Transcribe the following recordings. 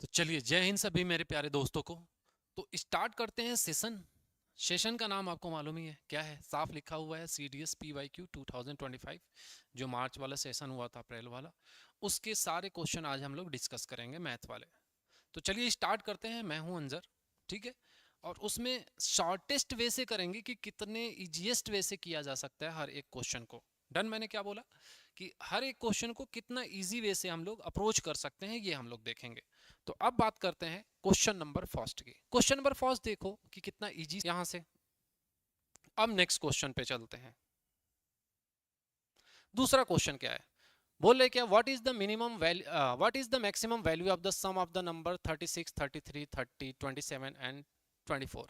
तो चलिए, जय हिंद सभी मेरे प्यारे दोस्तों को। तो स्टार्ट करते हैं सेशन। सेशन का नाम आपको मालूम ही है क्या है, साफ लिखा हुआ है CDS PYQ 2025। जो मार्च वाला सेशन हुआ था, अप्रैल वाला, उसके सारे क्वेश्चन आज हम लोग डिस्कस करेंगे, मैथ वाले। तो चलिए स्टार्ट करते हैं। मैं हूं अंजर, ठीक है। और उसमें शॉर्टेस्ट वे से करेंगे कि कितने इजीएस्ट वे से किया जा सकता है हर एक क्वेश्चन को। डन। मैंने क्या बोला कि हर एक क्वेश्चन को कितना इजी वे से हम लोग अप्रोच कर सकते हैं, ये हम लोग देखेंगे। तो अब बात करते हैं क्वेश्चन नंबर फर्स्ट की। क्वेश्चन नंबर फर्स्ट देखो कि कितना इजी यहां से। अब नेक्स्ट क्वेश्चन पे चलते हैं। दूसरा क्वेश्चन क्या है, बोल रहे क्या, what is the minimum value, what is the maximum value of the sum of the number 36, 33, 30, 27 and 24।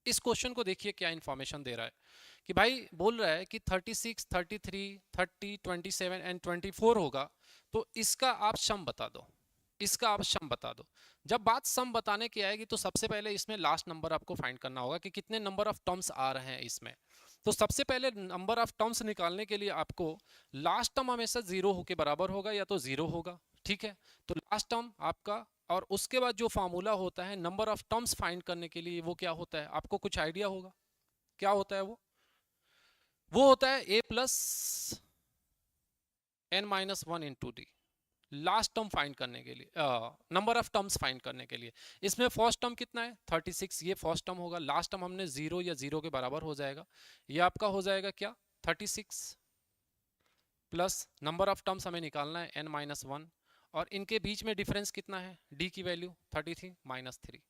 इस क्वेश्चन को देखिए क्या इंफॉर्मेशन दे रहा है कि भाई बोल रहा है कि 36, 33, 30, 27 एंड 24 होगा, तो इसका आप सम बता दो। इसका आप सम बता दो। जब बात सम बताने की आएगी तो सबसे पहले इसमें लास्ट नंबर आपको फाइंड करना होगा कि कितने नंबर ऑफ टर्म्स आ रहे हैं इसमें। तो सबसे पहले नंबर ऑफ टर्म्स निकालने के लिए आपको लास्ट टर्म हमेशा जीरो के बराबर होगा या तो जीरो होगा, ठीक है। तो लास्ट टर्म आपका, और उसके बाद जो फार्मूला होता है नंबर ऑफ टर्म्स फाइंड करने के लिए, वो क्या होता है, आपको कुछ आइडिया होगा क्या होता है वो होता है a+n-1 × d। Last term find करने के लिए, नंबर ऑफ टर्म्स फाइंड करने के लिए। इसमें फर्स्ट टर्म कितना है 36, ये फर्स्ट टर्म होगा। लास्ट टर्म हमने जीरो या जीरो के बराबर हो जाएगा, ये आपका हो जाएगा क्या 36 प्लस नंबर ऑफ टर्म्स हमें निकालना है n-1, और इनके बीच में डिफरेंस कितना है, d की वैल्यू 33 -3,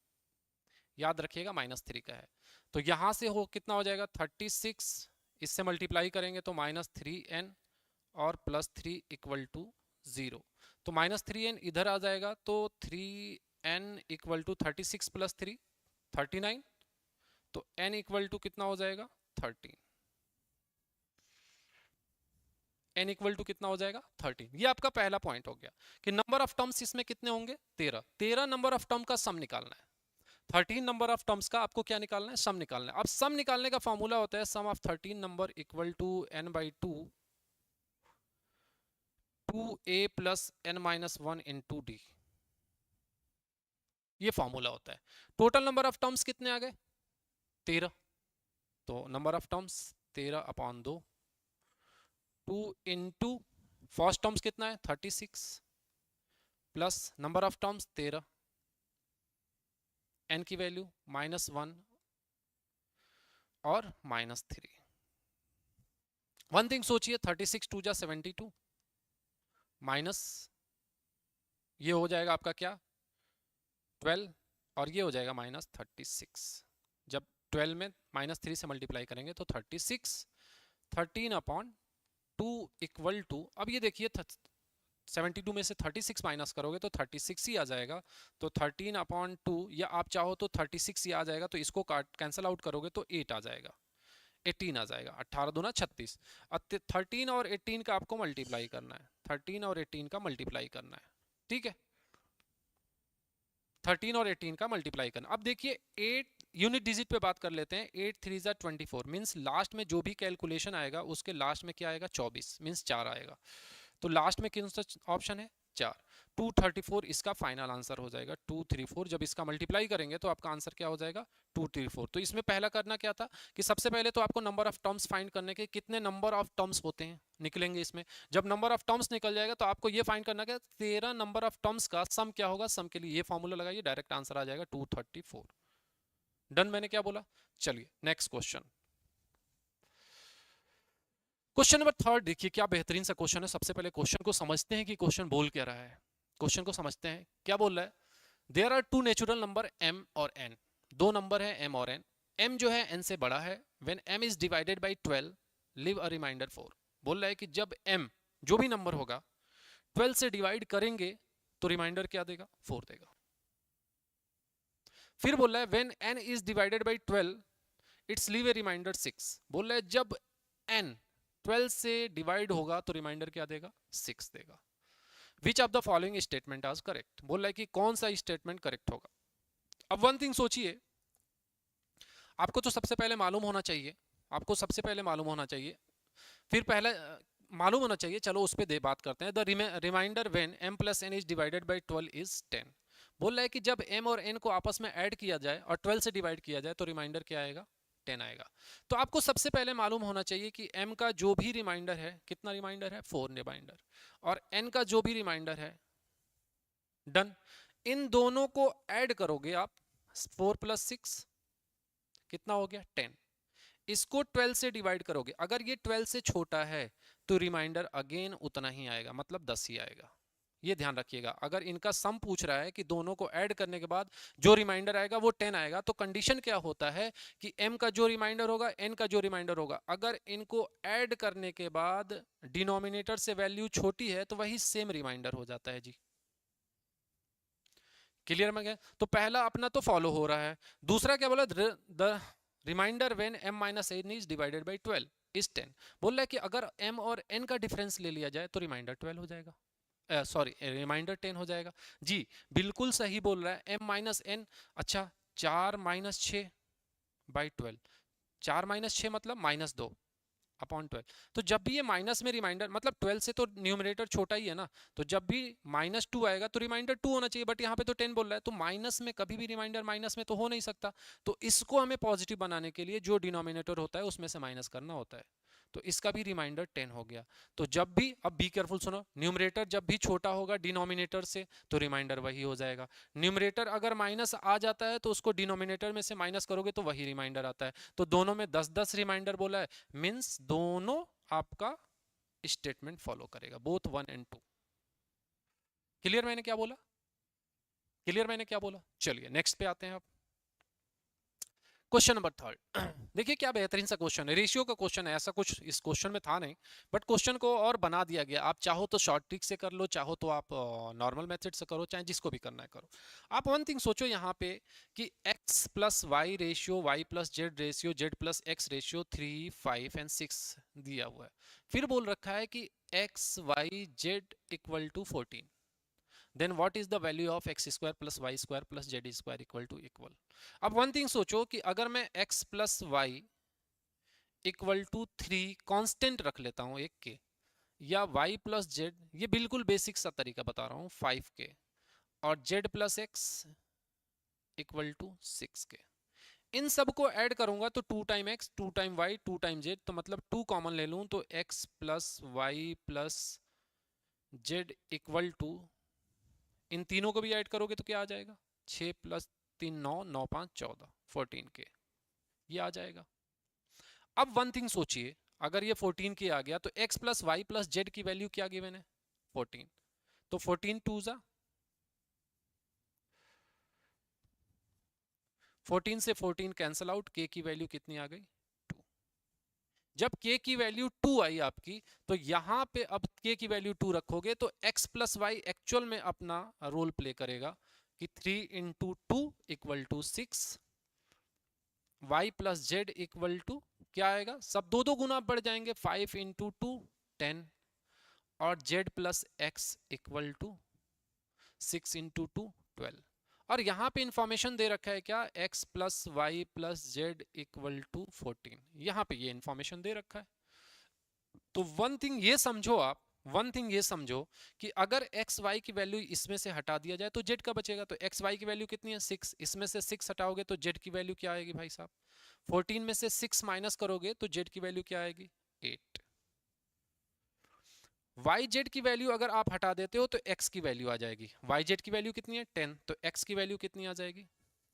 याद रखिएगा -3 का है। तो यहां से हो कितना हो जाएगा 36, इससे मल्टीप्लाई करेंगे तो -3n और +3 = 0। तो -3n इधर आ जाएगा, तो 3n = 36 + 3 39। तो n = कितना हो जाएगा 13। n = कितना हो जाएगा 13। ये आपका पहला पॉइंट हो गया कि नंबर ऑफ टर्म्स इसमें कितने होंगे 13। 13 नंबर ऑफ टर्म का सम निकालना है। 13 नंबर ऑफ टर्म्स का आपको क्या निकालना है, सम निकालना है। अब सम निकालने का फॉर्मूला होता है sum of 13 number = n/2 2a + n-1 × d। ये फॉर्मूला होता है। टोटल नंबर ऑफ टर्म्स कितने आ गए 13। तो number of terms 13/2, 2 into first terms कितना है 36 plus number of terms 13, n की वैल्यू -1 और -3। वन थिंग सोचिए, 36 2 जा 72 माइनस ये हो जाएगा आपका क्या 12, और ये हो जाएगा -36। जब 12 में -3 से मल्टीप्लाई करेंगे तो 36, 13/2 = अब ये देखिए 72 में से 36 माइनस करोगे तो 36 ही आ जाएगा। तो 13/2, या आप चाहो तो 36 ही आ जाएगा, तो इसको कैंसिल आउट करोगे तो 8 आ जाएगा, 18 आ जाएगा। 18 दूना 36। अब 13 और 18 का आपको मल्टीप्लाई करना है, 13 और 18 का मल्टीप्लाई करना है, ठीक है। 13 और 18 का मल्टीप्लाई करना। अब देखिए 8 यूनिट डिजिट पे बात कर लेते हैं। 8 3 जा 24 मीन्स लास्ट में जो भी कैलकुलेशन आएगा उसके लास्ट में क्या आएगा 24 मीन्स 4 आएगा। तो लास्ट में कौन सा ऑप्शन है 4। 234 इसका फाइनल आंसर हो जाएगा। 234 जब इसका मल्टीप्लाई करेंगे तो आपका आंसर क्या हो जाएगा 234। तो इसमें पहला करना क्या था कि सबसे पहले तो आपको नंबर ऑफ टर्म्स फाइंड करने के कितने नंबर ऑफ टर्म्स होते हैं निकलेंगे इसमें। जब नंबर ऑफ टर्म्स निकल जाएगा तो आपको ये फाइंड करना है 13 नंबर ऑफ टर्म्स का सम क्या होगा। सम के लिए ये फॉर्मूला लगाइए, डायरेक्ट आंसर आ जाएगा 234। डन। मैंने क्या बोला। चलिए next question. Question number third देखिए क्या बेहतरीन सा क्वेश्चन है। सबसे पहले क्वेश्चन को समझते हैं कि क्वेश्चन बोल क्या रहा है। क्वेश्चन को समझते हैं क्या बोल रहा है। There are two natural number m और n। दो नंबर है m और n। m जो है n से बड़ा है। When m is divided by 12 leave a remainder 4। बोल रहा है कि जब m जो भी नंबर होगा 12 से डिवाइड करेंगे तो रिमाइंडर क्या देगा 4 देगा। फिर बोल रहा है when n is divided by 12 it's leave a remainder 6। बोल रहा है जब n 12 से डिवाइड होगा तो रिमाइंडर क्या देगा 6 देगा। Which of the following statement आज करेक्ट। बोल रहा है कि कौन सा स्टेटमेंट करेक्ट होगा। अब वन थिंग सोचिए, आपको तो सबसे पहले मालूम होना चाहिए, आपको सबसे पहले मालूम होना चाहिए, फिर पहले मालूम होना चाहिए। चलो उस पर बात करते हैं। The remainder when m + n is divided by 12 is 10। बोल रहा है कि जब m और n को आपस में ऐड किया जाए और 12 से डिवाइड किया जाए तो रिमाइंडर क्या आएगा, 10 आएगा। तो आपको सबसे पहले मालूम होना चाहिए कि m का जो भी रिमाइंडर है, कितना रिमाइंडर है, 4 रिमाइंडर, और n का जो भी रिमाइंडर है, डन। इन दोनों को ऐड करोगे आप, 4 + 6 कितना हो गया, 10। इसको 12 से डिवाइड करोगे, अगर ये 12 से छोटा है तो रिमाइंडर अगेन उतना ही आएगा, मतलब 10 ही आएगा। ये ध्यान रखिएगा, अगर इनका सम पूछ रहा है कि दोनों को ऐड करने के बाद जो रिमाइंडर आएगा वो 10 आएगा, तो कंडीशन क्या होता है कि m का जो रिमाइंडर होगा, n का जो रिमाइंडर होगा, अगर इनको ऐड करने के बाद डिनोमिनेटर से वैल्यू छोटी है तो वही सेम रिमाइंडर हो जाता है जी। क्लियर में गया? तो पहला अपना तो फॉलो हो रहा है। दूसरा क्या बोला, the remainder when m - n is divided by 12 is 10। बोल रहा है कि अगर m और n का डिफरेंस ले लिया जाए तो रिमाइंडर 12 हो जाएगा, सॉरी रिमाइंडर 10 हो जाएगा जी। बिल्कुल सही बोल रहा है, m - n। अच्छा, 4 - 6 बाई 12, 4 - 6 मतलब -2 अपॉन 12। तो जब भी ये माइनस में रिमाइंडर, मतलब 12 से तो न्यूमरेटर छोटा ही है ना, तो जब भी -2 आएगा तो रिमाइंडर 2 होना चाहिए, बट यहाँ पे तो 10 बोल रहा है, तो माइनस में कभी भी रिमाइंडर माइनस में तो हो नहीं सकता। तो इसको हमें पॉजिटिव बनाने के लिए जो डिनोमिनेटर होता है उसमें से माइनस करना होता है, तो इसका भी रिमाइंडर 10 हो गया। तो जब भी, अब बी केयरफुल सुनो, न्यूमरेटर जब भी छोटा होगा डिनोमिनेटर से तो रिमाइंडर वही हो जाएगा। न्यूमरेटर अगर माइनस आ जाता है तो उसको डिनोमिनेटर में से माइनस करोगे तो वही रिमाइंडर आता है। तो दोनों में 10-10 रिमाइंडर बोला है, मीन्स दोनों आपका स्टेटमेंट फॉलो करेगा, बोथ 1 और 2। क्लियर मैंने क्या बोला, क्लियर मैंने क्या बोला? चलिए नेक्स्ट पे आते हैं आप। क्वेश्चन नंबर 3 देखिए क्या बेहतरीन सा क्वेश्चन है, रेशियो का क्वेश्चन है, ऐसा कुछ इस क्वेश्चन में था नहीं, बट क्वेश्चन को और बना दिया गया। आप चाहो तो शॉर्ट ट्रिक से कर लो, चाहो तो आप नॉर्मल मेथड से करो, चाहे जिसको भी करना है करो। आप वन थिंग सोचो यहाँ पे कि x + y ratio, y + z ratio, z + x ratio 3, 5 और 6 दिया हुआ है। फिर बोल रखा है कि x, y, z = 14। Then what is the value of x² + y² + z² equal. अब वन थिंग सोचो कि अगर मैं x + y = 3 कांस्टेंट रख लेता हूं एक के, या y + z, ये बिल्कुल बेसिक सा तरीका बता रहा हूं, 5 के, और z + x = 6 के, इन सब को ऐड करूंगा तो 2 time x, 2 time y, 2 time z, तो मतलब 2 कॉमन ले लूं तो x + y + z = इन तीनों को भी ऐड करोगे तो क्या आ जाएगा, 6 + 3 9, 9 5 14, 14 के, ये आ जाएगा। अब वन थिंग सोचिए, अगर ये 14 के आ गया तो x + y + z की वैल्यू क्या गिवन है, 14। तो 14 2 जा 14 से 14 कैंसल आउट, k की वैल्यू कितनी आ गई, 2। जब k की वैल्यू 2 आई आपकी, तो यहां पे अब k की वैल्यू 2 रखोगे तो x + y एक्चुअल में अपना रोल प्ले करेगा कि 3 × 2 = 6, y + z = क्या आएगा, सब दो दो गुना बढ़ जाएंगे, 5 × 2 10, और z + x = 6 × 2 12। और यहां पे इंफॉर्मेशन दे रखा है क्या, x + y + z = 14, यहां पे ये इंफॉर्मेशन दे रखा है। तो वन थिंग ये समझो आप, वन थिंग ये समझो कि अगर x y की वैल्यू इसमें से हटा दिया जाए तो z का बचेगा। तो x y की वैल्यू कितनी है, 6, इसमें से 6 हटाओगे तो z की वैल्यू क्या आएगी भाई साहब, 14 में से 6 माइनस करोगे तो z की वैल्यू क्या आएगी, 8। yz की वैल्यू अगर आप हटा देते हो तो x की वैल्यू आ जाएगी, yz की वैल्यू कितनी है, 10, तो x की वैल्यू कितनी आ जाएगी,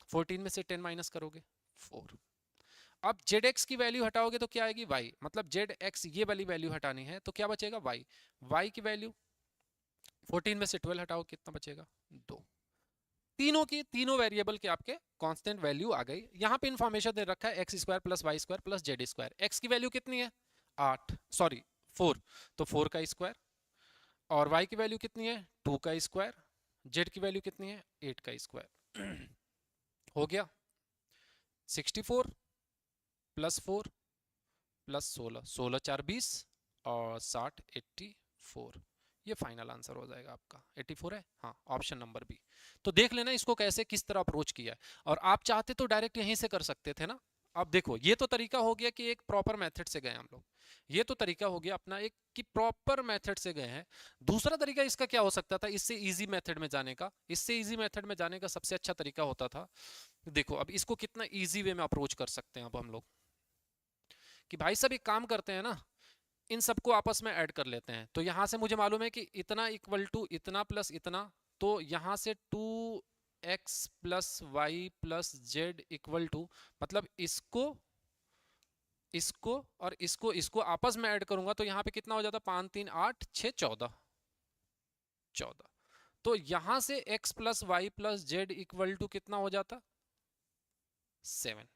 14 में से 10 माइनस करोगे 4। अब zx की वैल्यू हटाओगे तो क्या आएगी, y, मतलब zx ये वाली वैल्यू हटानी है तो क्या बचेगा, y की वैल्यू 14 में से 12 हटाओ, कितना बचेगा, 2। तीनों की तीनों वेरिएबल के आपके कांस्टेंट वैल्यू आ गई। यहां पे इंफॉर्मेशन दे रखा है x² + y² + z²। x की वैल्यू कितनी है, 8, सॉरी 4, तो 4 का स्क्वायर, और y की वैल्यू कितनी है, 2 का स्क्वायर, z की वैल्यू कितनी है, 8 का स्क्वायर हो गया। 64 + 4 + 16, 16 4 20, और 60 84, ये फाइनल आंसर हो जाएगा आपका, 84 है, हाँ ऑप्शन नंबर बी। तो देख लेना इसको कैसे किस तरह अप्रोच किया है, और आप चाहते तो डायरेक्ट यहीं से कर सकते थे ना, अब देखो ये तो तरीका हो गया कि एक प्रॉपर मेथड से गए हम लोग, ये तो तरीका हो गया अपना एक कि प्रॉपर मेथड से गए हैं। दूसरा तरीका इसका क्या हो सकता था, इससे इजी मेथड में जाने का? इससे इजी मेथड में जाने का सबसे अच्छा तरीका होता था, देखो अब इसको कितना इजी वे में अप्रोच कर सकते हैं अब हम लोग, कि भाई सब एक काम करते हैं ना, इन सबको आपस में ऐड कर लेते हैं। तो यहां से मुझे मालूम है कि इतना इक्वल टू इतना प्लस इतना, तो यहां से 2x plus y plus z equal to, मतलब इसको इसको और इसको आपस में ऐड करूंगा तो यहां पे कितना हो जाता, 5 3 8 6 14 14। तो यहां से x plus y plus z equal to कितना हो जाता, 7।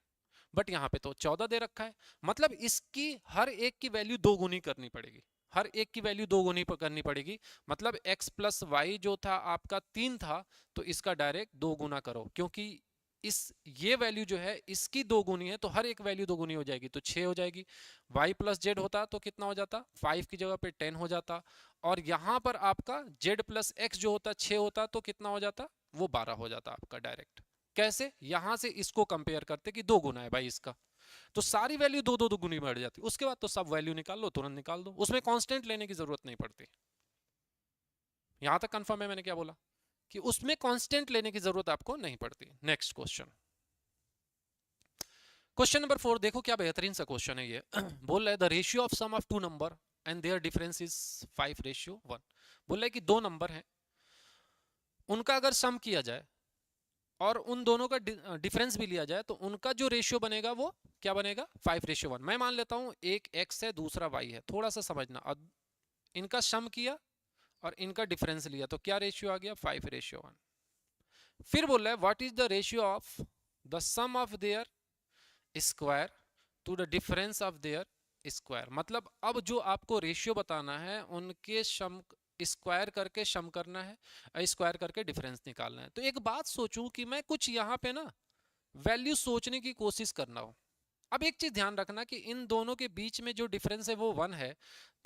बट यहां पे तो 14 दे रखा है, मतलब इसकी हर एक की वैल्यू दो गुनी करनी पड़ेगी, हर एक की वैल्यू दो गुनी करनी पड़ेगी। मतलब x प्लस वाई जो था आपका 3 था, तो इसका डायरेक्ट दो गुना करो, क्योंकि इस ये वैल्यू जो है इसकी दो गुनी है, तो हर एक वैल्यू दो गुनी हो जाएगी, तो 6 हो जाएगी। y प्लस जेड होता तो कितना हो जाता, 5 की जगह पे 10 हो जाता। और यहां पर आपका z प्लस एक्स जो होता 6 होता, तो कितना हो जाता, वो 12 हो जाता आपका डायरेक्ट। कैसे, यहां से इसको कंपेयर करते कि दो गुना है भाई इसका, तो सारी वैल्यू दो दो दो गुनी बढ़ जाती, उसके बाद तो सब वैल्यू निकाल लो, तुरंत निकाल दो, उसमें कांस्टेंट लेने की जरूरत नहीं पड़ती। यहां तक कंफर्म है मैंने क्या बोला, कि उसमें कांस्टेंट लेने की जरूरत आपको नहीं पड़ती। नेक्स्ट क्वेश्चन, क्वेश्चन नंबर 4, देखो क्या बेहतरीन सा क्वेश्चन है ये। बोल रहा है the ratio of sum of two number and their difference is 5:1। बोल रहा है कि दो नंबर हैं, उनका अगर सम किया जाए और उन दोनों का डिफरेंस भी लिया जाए, तो उनका जो रेशियो बनेगा वो क्या बनेगा, 5:1। मैं मान लेता हूं एक x है दूसरा y है, थोड़ा सा समझना। अब इनका सम किया और इनका डिफरेंस लिया, तो क्या रेशियो आ गया, 5:1। फिर बोल रहा है what is the ratio of the sum of their square to the difference of their square. मतलब अब जो आपको रेशियो बताना है, उनके सम स्क्वायर करके सम करना है, स्क्वायर करके डिफरेंस निकालना है। तो एक बात सोचूं कि मैं कुछ यहाँ पे ना वैल्यू सोचने की कोशिश करना हो। अब एक चीज ध्यान रखना कि इन दोनों के बीच में जो डिफरेंस है वो 1 है,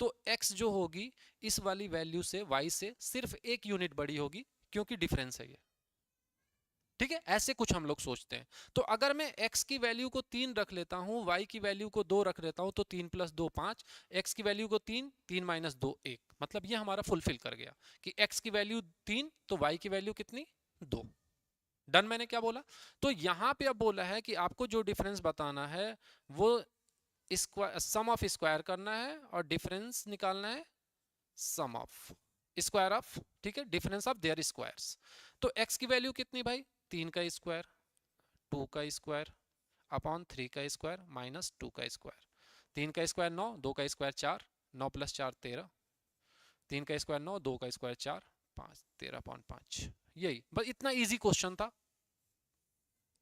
तो x जो होगी इस वाली वैल्यू से y से सिर्फ 1 यूनिट बड़ी होगी, क्योंकि डिफरेंस है ये। ठीक है, ऐसे कुछ हम लोग सोचते हैं। तो अगर मैं x की वैल्यू को 3 रख लेता हूं, y की वैल्यू को 2 रख लेता हूं, तो 3 + 2 5, x की वैल्यू को 3, 3 - 2 1, मतलब ये हमारा फुलफिल कर गया कि x की वैल्यू 3 तो y की वैल्यू कितनी, 2। डन, मैंने क्या बोला, तो यहां पे अब बोला है कि आपको जो डिफरेंस बताना है वो सम ऑफ स्क्वायर करना है और डिफरेंस निकालना है सम ऑफ स्क्वायर ऑफ, ठीक है, डिफरेंस ऑफ देयर स्क्वायर्स। तो x की वैल्यू कितनी भाई, 3 का स्क्वायर, 2 का स्क्वायर अपॉन 3 का स्क्वायर माइनस 2 का स्क्वायर। 3 का स्क्वायर 9, 2 का स्क्वायर 4, 9 + 4 13, 3 का स्क्वायर 9, 2 का स्क्वायर 4 5, 13/5। यही बस, इतना इजी क्वेश्चन था।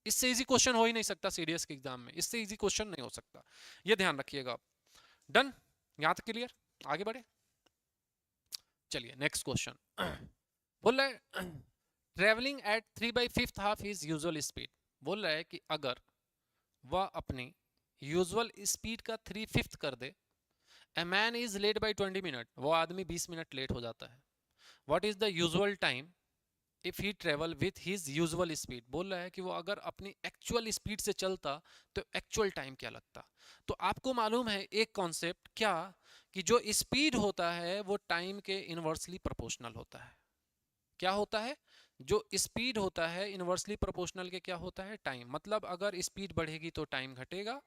इससे इजी क्वेश्चन हो ही नहीं सकता सीडीएस के एग्जाम में, इससे इजी क्वेश्चन नहीं हो सकता, ये ध्यान रखिएगा। डन, यहां तक क्लियर, आगे बढ़े। चलिए नेक्स्ट क्वेश्चन। बोल रहा है travelling at 3/5 half is usual speed. बोल रहा है कि अगर वह अपनी यूजुअल स्पीड का 3/5 कर दे, a man is late by 20 minute, वो आदमी 20 मिनट लेट हो जाता है। What is the usual time if he travel with his usual speed. बोल रहा है कि वो अगर अपनी एक्चुअल स्पीड से चलता तो एक्चुअल टाइम क्या लगता। तो आपको मालूम है एक कॉन्सेप्ट क्या, कि जो स्पीड होता है वो टाइम के इनवर्सली प्रोपोर्शनल होता है। क्या होता है, जो स्पीड होता है इनवर्सली प्रोपोर्शनल के क्या होता है, टाइम। मतलब अगर स्पीड बढ़ेगी तो टाइम घटेगा,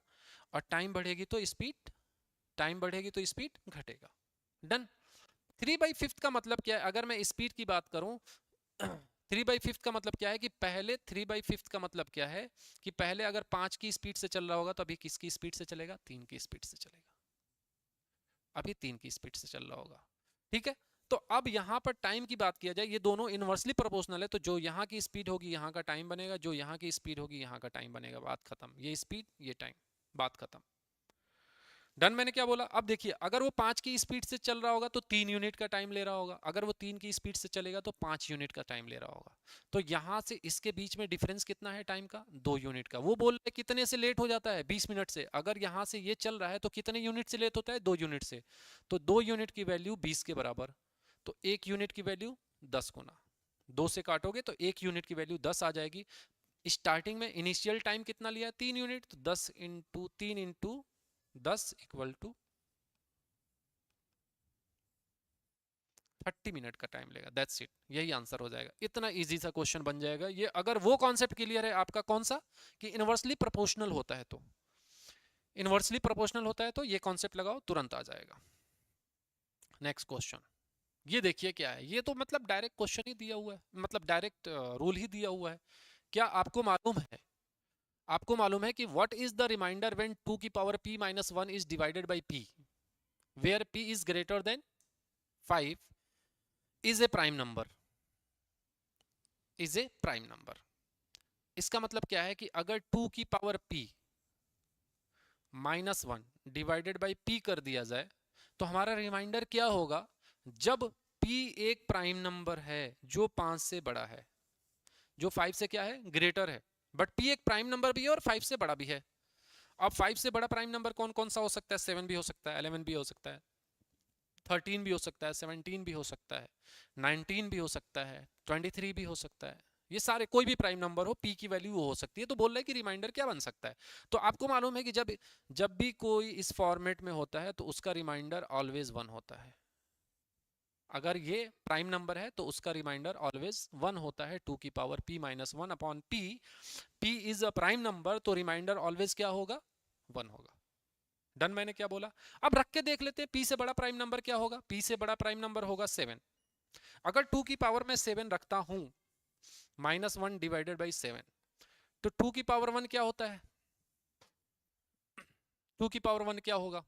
और टाइम बढ़ेगी तो स्पीड, टाइम बढ़ेगी तो स्पीड घटेगा। डन। 3/5 का मतलब क्या है, अगर मैं स्पीड की बात करूं 3/5 का मतलब क्या है, कि पहले 3/5 का मतलब क्या है, कि पहले अगर 5 की स्पीड से चल रहा होगा तो अभी किसकी स्पीड से चलेगा, 3 की स्पीड से चलेगा, अभी 3 की स्पीड से चल रहा होगा। ठीक है, तो अब यहां पर टाइम की बात किया जाए, ये दोनों इनवर्सली प्रोपोर्शनल है, तो जो यहां की स्पीड होगी यहां का टाइम बनेगा, जो यहां की स्पीड होगी यहां का टाइम बनेगा, बात खत्म। ये स्पीड ये टाइम, बात खत्म। डन, मैंने क्या बोला। अब देखिए अगर वो 5 की स्पीड से चल रहा होगा तो 3 यूनिट का टाइम ले रहा होगा, अगर वो 3 की स्पीड से चलेगा तो 5 यूनिट का टाइम ले रहा होगा। तो यहां से इसके बीच में डिफरेंस कितना है टाइम का, 2 यूनिट का। वो बोल रहे कितने से लेट हो जाता है, 20 मिनट से। अगर यहां से ये चल रहा है तो कितने यूनिट से लेट होता है, 2 यूनिट से। तो 2 यूनिट की वैल्यू 20 के बराबर, तो 1 यूनिट की वैल्यू 10 गुना, 2 से काटोगे तो 1 यूनिट की वैल्यू 10 आ जाएगी। स्टार्टिंग में इनिशियल टाइम कितना लिया, 3 यूनिट, तो 10 into 3 into 10 equal to 30 minute का टाइम लेगा। दैट्स इट, यही आंसर हो जाएगा। इतना इजी सा क्वेश्चन बन जाएगा ये, अगर वो कॉन्सेप्ट क्लियर है आपका, कौन सा, कि इनवर्सली प्रोपोर्शनल होता है, तो इनवर्सली प्रोपोर्शनल होता है तो ये कॉन्सेप्ट लगाओ, तुरंत आ जाएगा। नेक्स्ट क्वेश्चन, ये देखिए क्या है, ये तो मतलब डायरेक्ट क्वेश्चन ही दिया हुआ है, मतलब डायरेक्ट रूल ही दिया हुआ है। क्या आपको मालूम है, आपको मालूम है कि what is the remainder when 2 की power p minus 1 is divided by p where p is greater than 5 is a prime number, is a prime number. इसका मतलब क्या है कि अगर 2 की power p minus 1 divided by p कर दिया जाए तो हमारा रिमाइंडर क्या होगा, जब p एक प्राइम नंबर है जो 5 से बड़ा है, जो 5 से क्या है, ग्रेटर है, बट p एक प्राइम नंबर भी है और 5 से बड़ा भी है। अब 5 से बड़ा प्राइम नंबर कौन कौन सा हो सकता है, 7 भी हो सकता है, 11 भी हो सकता है, 13 भी हो सकता है, 17 भी हो सकता है, 19 भी हो सकता है, 23 भी हो सकता है। ये सारे कोई भी प्राइम नंबर हो, p की वैल्यू वो हो सकती है। तो बोल रहे हैं कि रिमाइंडर क्या बन सकता है, तो आपको मालूम है कि जब जब भी कोई इस फॉर्मेट में होता है तो उसका रिमाइंडर ऑलवेज 1 होता है। अगर ये प्राइम नंबर है तो उसका रिमाइंडर ऑलवेज 1 होता है, 2 की power p minus 1 upon p। p is a prime number तो रिमाइंडर ऑलवेज क्या होगा, 1 होगा। डन, मैंने क्या बोला। अब रख के देख लेते हैं p से बड़ा प्राइम नंबर क्या होगा, p से बड़ा प्राइम नंबर होगा 7। अगर 2 की पावर में 7 रखता हूं, माइनस 1 डिवाइडेड बाई 7, तो 2 की पावर 1 क्या होता है, 2 की पावर 1 क्या होगा,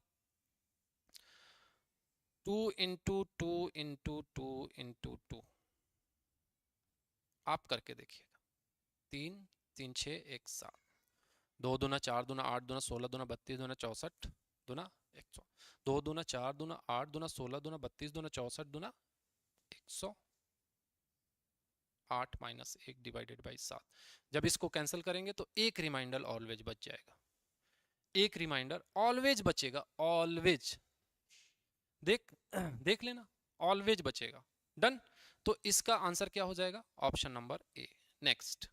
2 इंटू 2 इंटू 2 इंटू 2। आप करके देखिएगा, 3 3 6 1 7, 2 दूना 4 दूना 8 दूना 16 दूना 32 दूना 64 दूना 100, 2 दूना 4 दूना 8 दूना 16 दूना 32 दूना 64 दूना 100, 8 माइनस 1 डिवाइडेड बाई 7। जब इसको कैंसिल करेंगे तो एक रिमाइंडर ऑलवेज बच जाएगा, एक रिमाइंडर ऑलवेज बचेगा, ऑलवेज, देख देख लेना, ऑलवेज बचेगा। डन, तो इसका आंसर क्या हो जाएगा, ऑप्शन नंबर ए। नेक्स्ट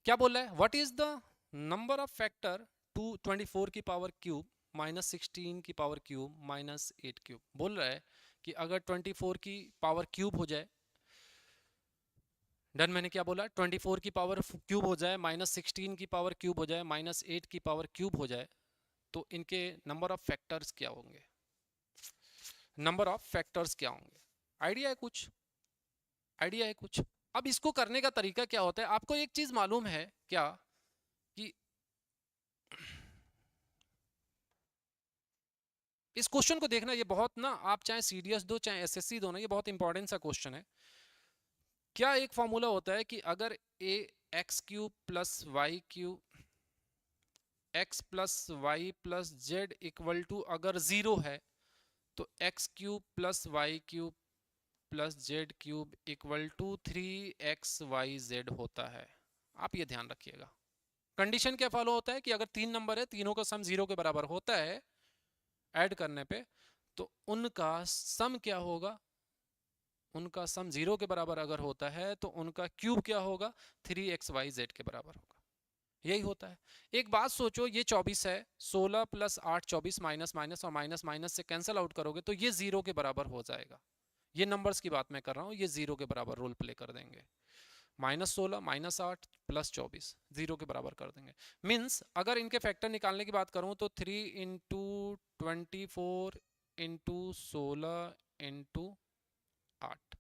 क्या बोल रहा है, what is the number of factor 24 की पावर क्यूब माइनस 16 की पावर क्यूब माइनस 8 क्यूब। बोल रहा है कि अगर 24 की पावर क्यूब हो जाए, डन, मैंने क्या बोला, 24 की पावर क्यूब हो जाए, माइनस 16 की पावर क्यूब हो जाए, माइनस 8 की पावर क्यूब हो जाए, तो इनके नंबर ऑफ फैक्टर्स क्या होंगे, नंबर ऑफ फैक्टर्स क्या होंगे। आइडिया है कुछ, आइडिया है कुछ। अब इसको करने का तरीका क्या होता है, आपको एक चीज मालूम है क्या, कि इस क्वेश्चन को देखना, ये बहुत ना, आप चाहे सीडीएस दो चाहे एसएससी दो ना, ये बहुत इंपॉर्टेंट सा क्वेश्चन है। क्या एक फॉर्मूला होता है कि अगर a x cube plus y cube, x plus y plus z equal to अगर 0 है, तो x cube plus y cube plus z cube equal to 3xyz होता है। आप ये ध्यान रखिएगा। कंडीशन क्या फॉलो होता है कि अगर 3 नंबर है, तीनों का सम 0 के बराबर होता है ऐड करने पे, तो उनका सम क्या होगा, उनका सम 0 के बराबर अगर होता है तो उनका क्यूब क्या होगा, 3xyz के बराबर होगा। यही होता है। एक बात सोचो, ये 24 है, 16 प्लस 8 24, माइनस माइनस और माइनस माइनस से कैंसिल आउट करोगे तो ये 0 के बराबर हो जाएगा। ये नंबर्स की बात मैं कर रहा हूँ, ये 0 के बराबर रोल प्ले कर देंगे। माइनस 16 माइनस 8 प्लस 24 0 के बराबर कर देंगे। मीन्स अगर इनके फैक्टर निकालने की बात करूँ तो 3 इंटू 24 इंटू 16 इंटू 8,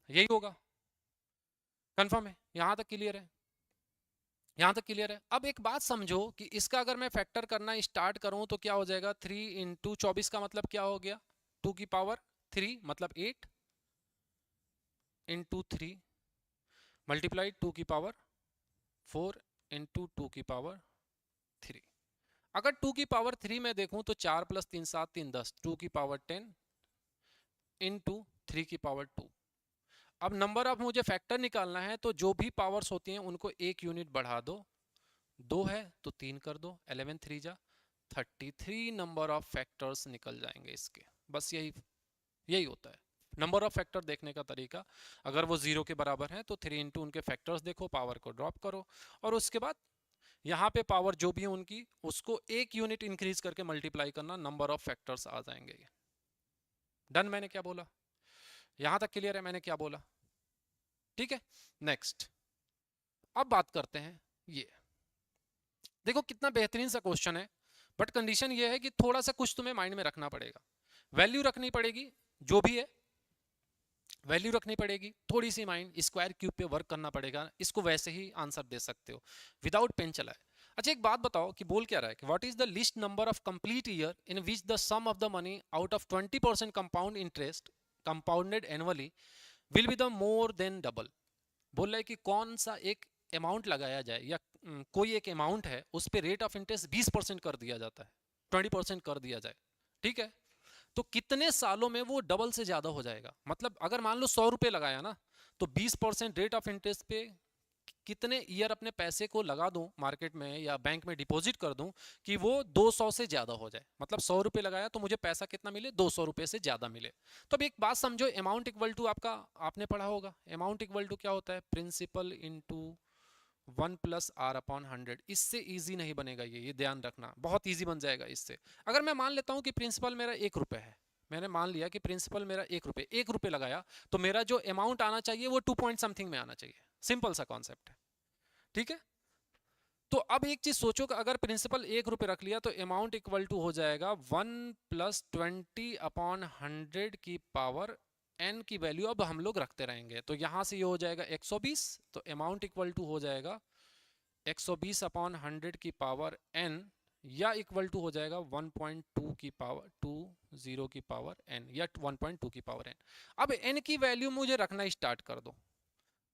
यही होगा। कंफर्म है, यहां तक क्लियर है, यहां तक क्लियर है। अब एक बात समझो कि इसका अगर मैं फैक्टर करना स्टार्ट करूं तो क्या हो जाएगा, 3 इंटू 24 का मतलब क्या हो गया, 2 की पावर 3 मतलब 8 इंटू 3 मल्टीप्लाई 2 की पावर 4 इंटू 2 की पावर 3। अगर 2 की पावर 3 में देखूं तो 4 प्लस 3 7 3 10, 2 की पावर 10 इंटू 3 की पावर 2। अब नंबर ऑफ मुझे फैक्टर निकालना है तो जो भी पावर्स होती हैं उनको एक यूनिट बढ़ा दो, 2 है तो 3 कर दो, 11 3 जा 33 नंबर ऑफ फैक्टर्स निकल जाएंगे इसके। बस यही यही होता है। नंबर ऑफ फैक्टर देखने का तरीका, अगर वो 0 के बराबर है तो 3 इंटू उनके फैक्टर्स देखो, पावर को ड्रॉप करो, और उसके बाद यहाँ पे पावर जो भी है उनकी, उसको 1 यूनिट इंक्रीज करके मल्टीप्लाई करना, नंबर ऑफ फैक्टर्स आ जाएंगे। डन। मैंने क्या बोला, यहां तक क्लियर है मैंने क्या बोला? ठीक है। नेक्स्ट, अब बात करते हैं ये, देखो कितना बेहतरीन सा क्वेश्चन है, बट कंडीशन ये है कि थोड़ा सा कुछ तुम्हें माइंड में रखना पड़ेगा, वैल्यू रखनी पड़ेगी, जो भी है वैल्यू रखनी पड़ेगी, थोड़ी सी माइंड स्क्वायर क्यूब पे वर्क करना पड़ेगा, इसको वैसे ही आंसर दे सकते हो विदाउट पेन चलाए। अच्छा एक बात बताओ कि बोल क्या रहा है कि what is the least number of complete year in which the sum of the money out of 20% compound interest compounded annually will be the more than double. बोल रहा है कि कौन सा एक अमाउंट लगाया जाए या कोई एक अमाउंट है उस पर रेट ऑफ इंटरेस्ट 20% कर दिया जाता है, 20% कर दिया जाए, ठीक है, तो कितने सालों में वो डबल से ज्यादा हो जाएगा। मतलब अगर मान लो 100 रुपए लगाया ना, तो 20% रेट ऑफ इंटरेस्ट पे कितने ईयर अपने पैसे को लगा दूं मार्केट में या बैंक में डिपॉजिट कर दूं कि वो 200 से ज्यादा हो जाए। मतलब 100 रुपए लगाया तो मुझे पैसा कितना मिले, 200 रुपए से ज्यादा मिले। तो अब एक बात समझो, अमाउंट इक्वल टू आपका, आपने पढ़ा होगा अमाउंट इक्वल टू क्या होता है, principal into 1 plus r upon 100। इससे इजी नहीं बनेगा, ये ध्यान रखना, बहुत इजी बन जाएगा इससे। अगर मैं मान लेता हूं कि प्रिंसिपल मेरा 1 रुपए है, मैंने मान लिया कि प्रिंसिपल मेरा 1 रुपए लगाया, तो मेरा जो अमाउंट आना चाहिए वो 2 पॉइंट समथिंग में आना चाहिए। सिंपल सा कॉन्सेप्ट है, ठीक है। तो अब एक चीज सोचो कि अगर प्रिंसिपल 1 रुपए रख लिया तो अमाउंट इक्वल टू हो जाएगा 1 प्लस 20 अपॉन 100 की पावर n की वैल्यू अब हम लोग रखते रहेंगे, तो यहां से ये हो जाएगा 120, तो अमाउंट इक्वल टू हो जाएगा 120 अपॉन 100 की पावर n, या इक्वल टू हो जाएगा 1.2 की पावर 20 की पावर n, या 1.2 की पावर n। अब n की वैल्यू मुझे रखना स्टार्ट कर दो।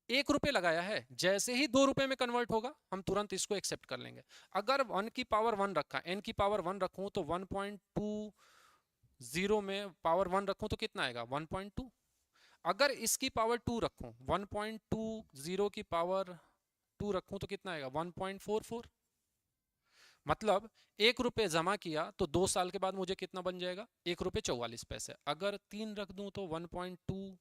1 रुपए लगाया है, जैसे ही 2 रुपए में कन्वर्ट होगा हम तुरंत इसको एक्सेप्ट कर लेंगे। अगर 1 की पावर 1 रखा, n की पावर 1 रखूं तो 1.20 में पावर 1 रखूं तो कितना आएगा 1.2। अगर इसकी पावर 2 रखूं, 1.20 की पावर 2 रखूं तो कितना आएगा 1.44। मतलब 1 रुपए जमा किया तो 2 साल के बाद मुझे कितना बन जाएगा 1 रुपए 44 पैसे। अगर 3 रख दूं तो 1.2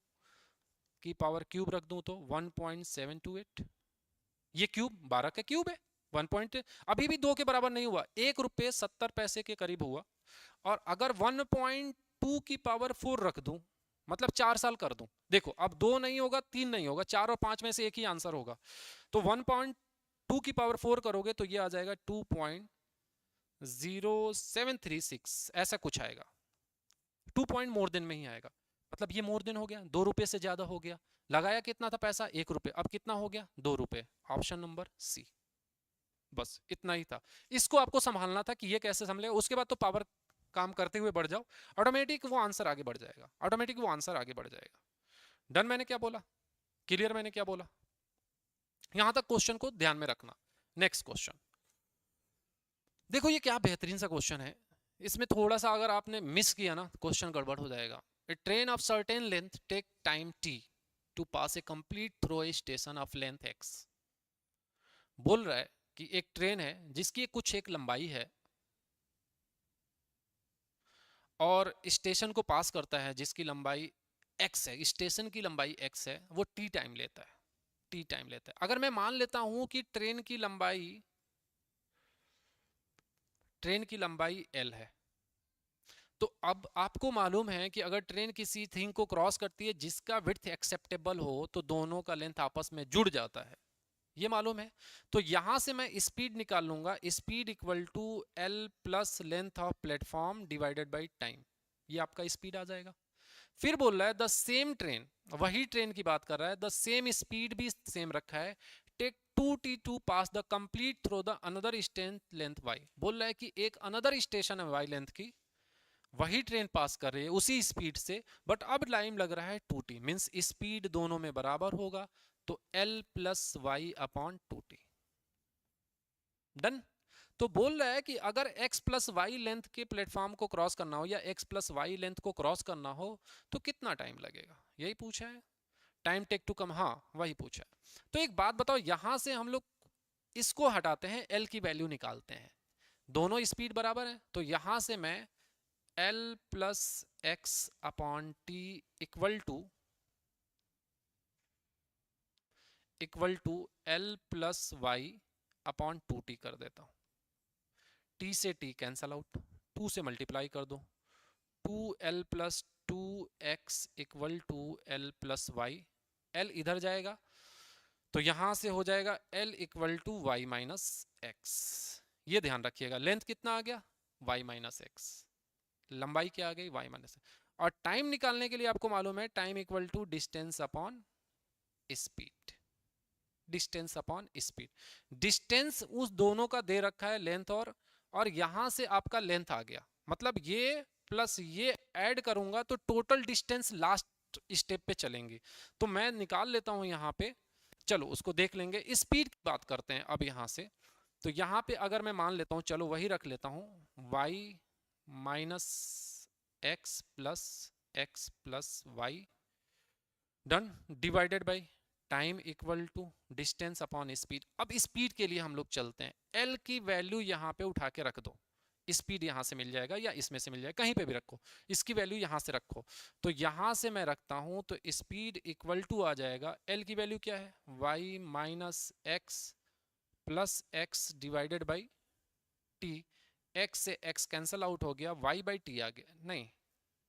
की पावर क्यूब रख दूं तो 1.728। ये क्यूब 12 का क्यूब है, 1 पॉइंट अभी भी 2 के बराबर नहीं हुआ, 1 रुपए 70 पैसे के करीब हुआ। और अगर 1.2 की पावर 4 रख दूं, मतलब 4 साल कर दूं, देखो अब 2 नहीं होगा, 3 नहीं होगा, 4 और 5 में से एक ही आंसर होगा। तो 1.2 की पावर 4 करोगे तो ये आ जाएगा 2.0736, ऐसा कुछ आएगा, 2 पॉइंट मोर देन में ही आएगा। मतलब ये मोर देन हो गया, 2 रुपए से ज्यादा हो गया। लगाया कितना था पैसा 1 रुपए, अब कितना हो गया 2 रुपए। ऑप्शन नंबर सी, बस इतना ही था। इसको आपको संभालना था कि ये कैसे संभलेगा, उसके बाद तो पावर काम करते हुए बढ़ जाओ, ऑटोमेटिक वो आंसर आगे बढ़ जाएगा, ऑटोमेटिक वो आंसर आगे बढ़ जाएगा। डन। मैंने क्या बोला, क्लियर मैंने क्या बोला, यहां तक क्वेश्चन को ध्यान में रखना। नेक्स्ट क्वेश्चन देखो, ये क्या बेहतरीन सा क्वेश्चन है, इसमें थोड़ा सा अगर आपने मिस किया ना क्वेश्चन गड़बड़ हो जाएगा। A train of certain length take time t to pass a complete through a station of length x। बोल रहा है कि एक ट्रेन है जिसकी कुछ एक लंबाई है और स्टेशन को पास करता है जिसकी लंबाई x है, स्टेशन की लंबाई x है, वो t टाइम लेता है, t टाइम लेता है। अगर मैं मान लेता हूं कि ट्रेन की लंबाई l है, तो अब आपको मालूम है कि अगर ट्रेन किसी थिंग को क्रॉस करती है जिसका विड्थ एक्सेप्टेबल हो तो दोनों का लेंथ आपस में जुड़ जाता है, ये मालूम है। तो यहां से मैं स्पीड निकाल लूंगा, speed equal to l plus length of platform divided by time, ये आपका स्पीड आ जाएगा। फिर बोल रहा है द सेम ट्रेन, वही ट्रेन की बात कर रहा है, द सेम स्पीड भी सेम रखा है, take 2t2 pass the complete through the another station length y। बोल रहा है कि एक अनदर स्टेशन है y लेंथ की, वही ट्रेन पास कर रही है उसी स्पीड से, बट अब टाइम लग रहा है 2t, मींस स्पीड दोनों में बराबर होगा, तो l plus y upon 2t। Done. तो बोल रहा है कि अगर x प्लस वाई लेंथ के प्लेटफॉर्म को क्रॉस करना हो या x प्लस वाई लेंथ को क्रॉस करना हो तो कितना टाइम लगेगा, यही पूछा है, टाइम टेक टू कम, हाँ वही पूछा है। तो एक बात बताओ, यहां से हम लोग इसको हटाते हैं, l की वैल्यू निकालते हैं, दोनों स्पीड बराबर है, तो यहां से मैं l plus x upon t equal to l plus y upon 2t कर देता हूं। t से t कैंसल आउट, 2 से मल्टीप्लाई कर दो, 2l plus 2x equal to l plus y. l इधर जाएगा तो यहां से हो जाएगा l equal to y minus x. ये ध्यान रखिएगा, लेंथ कितना आ गया y माइनस एक्स, लंबाई क्या आ गई y माइनस। और टाइम निकालने के लिए आपको मालूम है time equal to distance upon speed, distance upon speed. Distance उस दोनों का दे रखा है लेंथ, और यहां से आपका लेंथ आ गया, मतलब ये प्लस ये ऐड करूंगा तो टोटल डिस्टेंस लास्ट स्टेप पे चलेंगे। तो मैं निकाल लेता हूं यहां पे, चलो उसको देख लेंगे। स्पीड की बात करते हैं अब यहां से। तो यहां पे अगर मैं मान लेता हूं, चलो वही रख लेता हूं, y minus x plus y, done, divided by time equal to distance upon speed. अब स्पीड के लिए हम लोग चलते हैं, एल की वैल्यू यहां पे उठा के रख दो, स्पीड यहां से मिल जाएगा या इसमें से मिल जाएगा, कहीं पे भी रखो, इसकी वैल्यू यहां से रखो। तो यहां से मैं रखता हूं तो स्पीड इक्वल टू आ जाएगा, एल की वैल्यू क्या है y minus x plus x divided by T. X से एक्स कैंसल आउट हो गया, y बाई टी आ गया, नहीं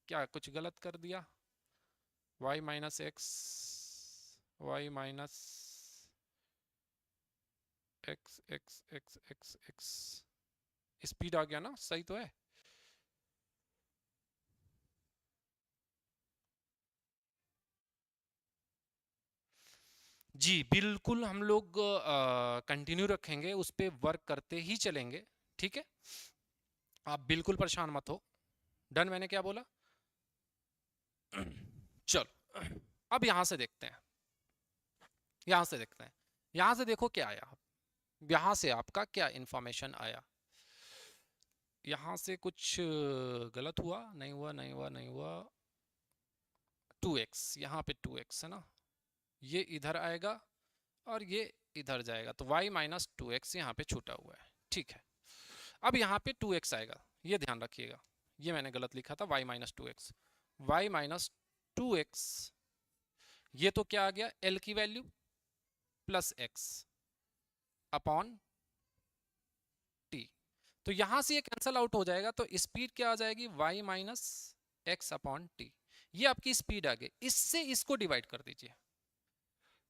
क्या कुछ गलत कर दिया, y minus x, y minus x x x x x, speed आ गया ना, सही तो है। जी बिल्कुल, हम लोग कंटिन्यू रखेंगे, उस पर वर्क करते ही चलेंगे, ठीक है, आप बिल्कुल परेशान मत हो। डन, मैंने क्या बोला। चलो अब यहां से देखते हैं, यहां से देखते हैं, यहां से देखो क्या आया, यहां से आपका क्या इंफॉर्मेशन आया। यहां से कुछ गलत हुआ, नहीं हुआ नहीं हुआ नहीं हुआ, 2x, यहाँ पे 2x है ना, ये इधर आएगा और ये इधर जाएगा, तो y माइनस टू एक्स यहाँ पे छूटा हुआ है, ठीक है। अब यहाँ पे 2x आएगा, ये ध्यान रखिएगा, ये मैंने गलत लिखा था, y minus two x, y minus two x, ये तो क्या आ गया l की value plus x upon t। तो यहां से ये कैंसल आउट हो जाएगा, तो स्पीड क्या आ जाएगी y minus x upon T, ये आपकी स्पीड आ गई। इससे इसको डिवाइड कर दीजिए,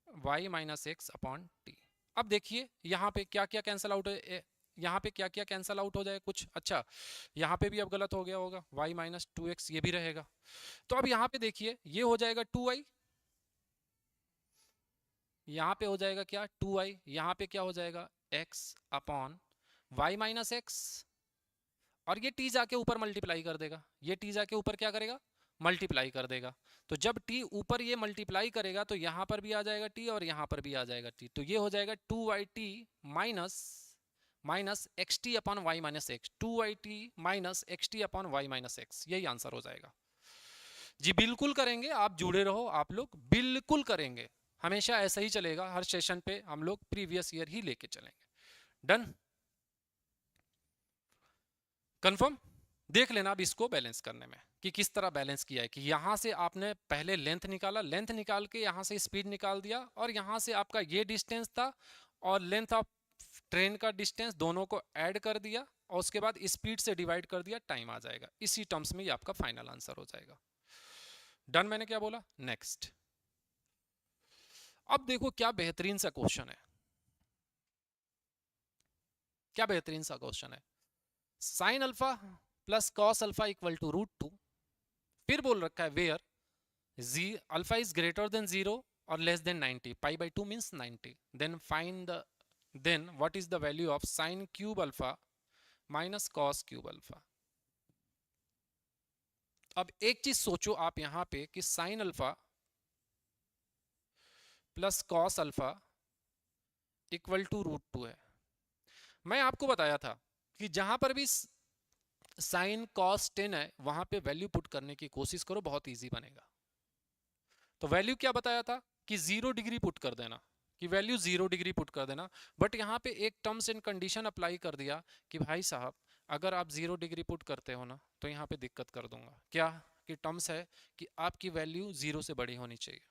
y minus x upon T. अब देखिए यहाँ पे क्या क्या कैंसल आउट है, यहाँ पे क्या क्या कैंसल आउट हो जाए कुछ, अच्छा यहाँ पे भी अब गलत हो गया होगा, y माइनस टू एक्स ये भी रहेगा। तो अब यहाँ पे देखिए ये हो जाएगा 2y, यहाँ पे हो जाएगा क्या 2y, यहाँ पे क्या हो जाएगा x upon y minus x, और ये t जाके ऊपर मल्टीप्लाई कर देगा, ये t जाके ऊपर क्या करेगा मल्टीप्लाई कर देगा। तो जब t ऊपर ये मल्टीप्लाई करेगा तो यहाँ पर भी आ जाएगा t और यहाँ पर भी आ जाएगा t, तो ये हो जाएगा 2yt minus x t upon y minus x, 2yt minus x t upon y minus x, यही आंसर हो जाएगा। जी बिल्कुल करेंगे, आप जुड़े रहो, आप लोग बिल्कुल करेंगे, हमेशा ऐसा ही चलेगा, हर सेशन पे हम लोग प्रीवियस ईयर ही लेके चलेंगे। Done, confirm. देख लेना अब इसको बैलेंस करने में कि किस तरह बैलेंस किया है, कि यहां से आपने पहले लेंथ निकाला, लेंथ निकाल के यहां से स्पीड निकाल दिया, और यहां से आपका ये डिस्टेंस था और लेंथ ऑफ ट्रेन का डिस्टेंस, दोनों को ऐड कर दिया और उसके बाद स्पीड से डिवाइड कर दिया, टाइम आ जाएगा। इसी टर्म्स में ये आपका फाइनल आंसर हो जाएगा। डन, मैंने क्या बोला, नेक्स्ट। अब देखो क्या बेहतरीन सा क्वेश्चन है, क्या बेहतरीन सा क्वेश्चन है। Sine alpha plus cos alpha equal to √2, फिर बोल रखा है वेयर जी अल्फा इज ग्रेटर देन 0 और less than 90, pi by 2 means 90, then find the, then what is the value of sine cube alpha minus cos cube alpha. अब एक चीज सोचो आप यहां पे कि sine alpha plus cos alpha equal to √2 है। मैं आपको बताया था कि जहां पर भी साइन कॉस 10 है वहां पे वैल्यू पुट करने की कोशिश करो, बहुत इजी बनेगा। तो वैल्यू क्या बताया था कि 0 डिग्री पुट कर देना, कि वैल्यू 0 डिग्री पुट कर देना, बट यहाँ पे एक टर्म्स एंड कंडीशन अप्लाई कर दिया कि भाई साहब अगर आप 0 डिग्री पुट करते हो ना तो यहाँ पे दिक्कत कर दूंगा। क्या कि टर्म्स है कि आपकी वैल्यू 0 से बड़ी होनी चाहिए।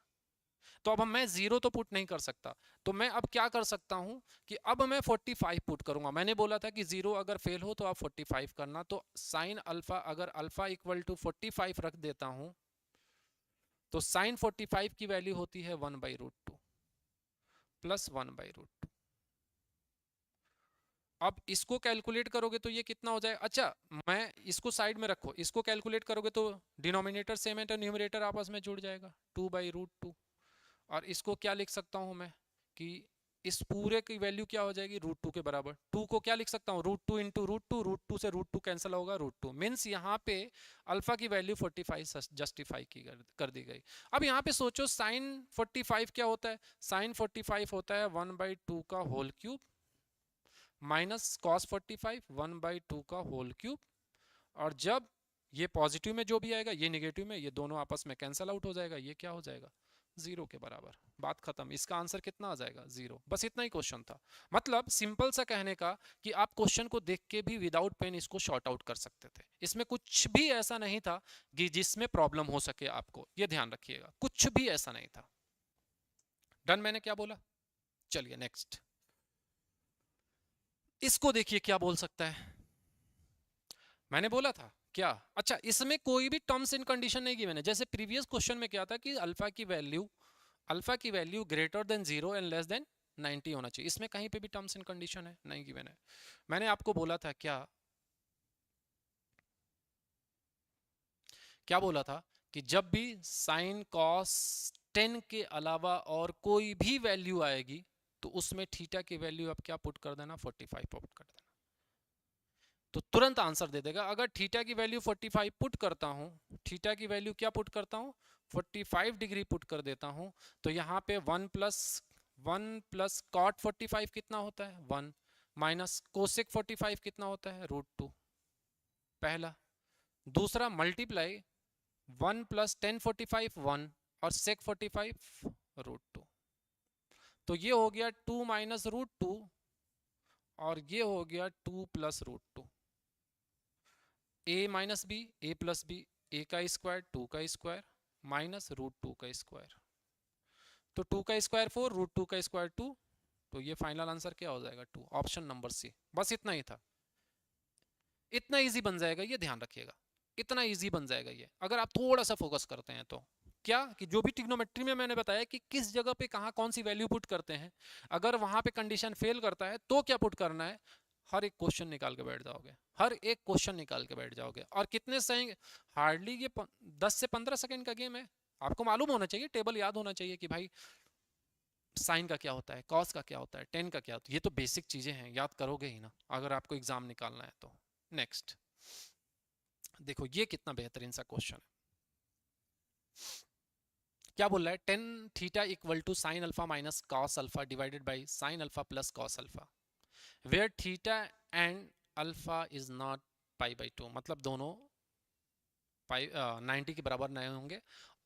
तो अब मैं 0 तो पुट नहीं कर सकता, तो मैं अब क्या कर सकता हूं कि अब मैं 45 पुट करूंगा। मैंने बोला था कि 0 अगर फेल हो तो आप 45 करना। तो साइन अल्फा, अगर अल्फा इक्वल टू 45 रख देता हूं तो साइन 45 की वैल्यू होती है 1/√2 प्लस 1/√2। अब इसको कैलकुलेट करोगे तो ये कितना हो जाएगा। अच्छा, मैं इसको साइड में रखो, इसको कैलकुलेट करोगे तो डिनोमिनेटर सेम है तो न्यूमरेटर आपस में जुड़ जाएगा 2/√2। और इसको क्या लिख सकता हूं मैं कि इस पूरे की वैल्यू क्या हो जाएगी √2 के बराबर। 2 को क्या लिख सकता हूँ √2 इंटू √2, √2 से √2 कैंसिल होगा √2 मीन्स यहाँ पे अल्फा की वैल्यू 45 जस्टिफाई की कर दी गई। अब यहाँ पे सोचो साइन 45 क्या होता है। साइन 45 होता है 1/2 का होल क्यूब माइनस कॉस 45 1/2 का होल क्यूब। और जब ये पॉजिटिव में जो भी आएगा ये नेगेटिव में, ये दोनों आपस में कैंसिल आउट हो जाएगा, ये क्या हो जाएगा 0 के बराबर। बात खत्म। इसका आंसर कितना आ जाएगा 0। बस इतना ही क्वेश्चन था। मतलब सिंपल सा कहने का कि आप क्वेश्चन को देख के भी विदाउट पेन इसको शॉर्ट आउट कर सकते थे। इसमें कुछ भी ऐसा नहीं था कि जिसमें प्रॉब्लम हो सके आपको, ये ध्यान रखिएगा, कुछ भी ऐसा नहीं था। डन। मैंने क्या बोला, चलिए नेक्स्ट। इसको देखिए क्या बोल सकता है। मैंने बोला था क्या, अच्छा इसमें कोई भी टर्म्स एंड कंडीशन नहीं गिवन है। जैसे प्रीवियस क्वेश्चन में क्या था कि अल्फा की value greater than 0 and less than 90 होना चाहिए। इसमें कहीं पे भी टर्म्स एंड कंडीशन है नहीं गिवन है। मैंने आपको बोला था क्या, क्या बोला था कि जब भी साइन कॉस 10 के अलावा और कोई भी वैल्यू आएगी तो उसमें थीटा की वैल्यू आप क्या पुट कर देना 45 पुट कर देना, तो तुरंत आंसर दे देगा। अगर थीटा की वैल्यू 45 पुट करता हूं, थीटा की वैल्यू क्या पुट करता हूं 45 डिग्री पुट कर देता हूं, तो यहां पे 1 प्लस कॉट 45 कितना होता है 1 माइनस कोसेक 45 कितना होता है √2 पहला। दूसरा मल्टीप्लाई 1 प्लस टेन 45 1 और सेक 45 √2। तो ये हो गया 2 माइनस √2 और ये हो गया 2 प्लस √2। ए माइनस बी, ए प्लस बी, ए का स्क्वायर 2 का स्क्वायर माइनस √2 का स्क्वायर। तो 2 का स्क्वायर 4, √2 का स्क्वायर 2, तो ये फाइनल आंसर क्या हो जाएगा 2, ऑप्शन नंबर सी। बस इतना ही था। इतना इजी बन जाएगा ये, ध्यान रखिएगा, इतना इजी बन जाएगा ये अगर आप थोड़ा सा फोकस करते हैं तो। क्या कि जो भी ट्रिग्नोमेट्री में मैंने बताया कि किस जगह पे कहाँ कौन सी वैल्यू पुट करते हैं, अगर वहां पे कंडीशन फेल करता है तो क्या पुट करना है, हर एक क्वेश्चन निकाल के बैठ जाओगे, हर एक क्वेश्चन निकाल के बैठ जाओगे। और कितने सही, हार्डली ये 10 से 15 सेकंड का गेम है। आपको मालूम होना चाहिए, टेबल याद होना चाहिए कि भाई साइन का क्या होता है, कॉस का क्या होता है, टेन का क्या होता है, ये तो बेसिक चीजें हैं, याद करोगे ही ना अगर आपको एग्जाम निकालना है तो। नेक्स्ट देखो ये कितना बेहतरीन सा क्वेश्चन है। क्या बोल रहा है, tan theta equal to sin alpha minus cos alpha divided by sin alpha plus cos alpha where theta and alpha is not π/2, मतलब दोनों पाई 90 के बराबर नहीं होंगे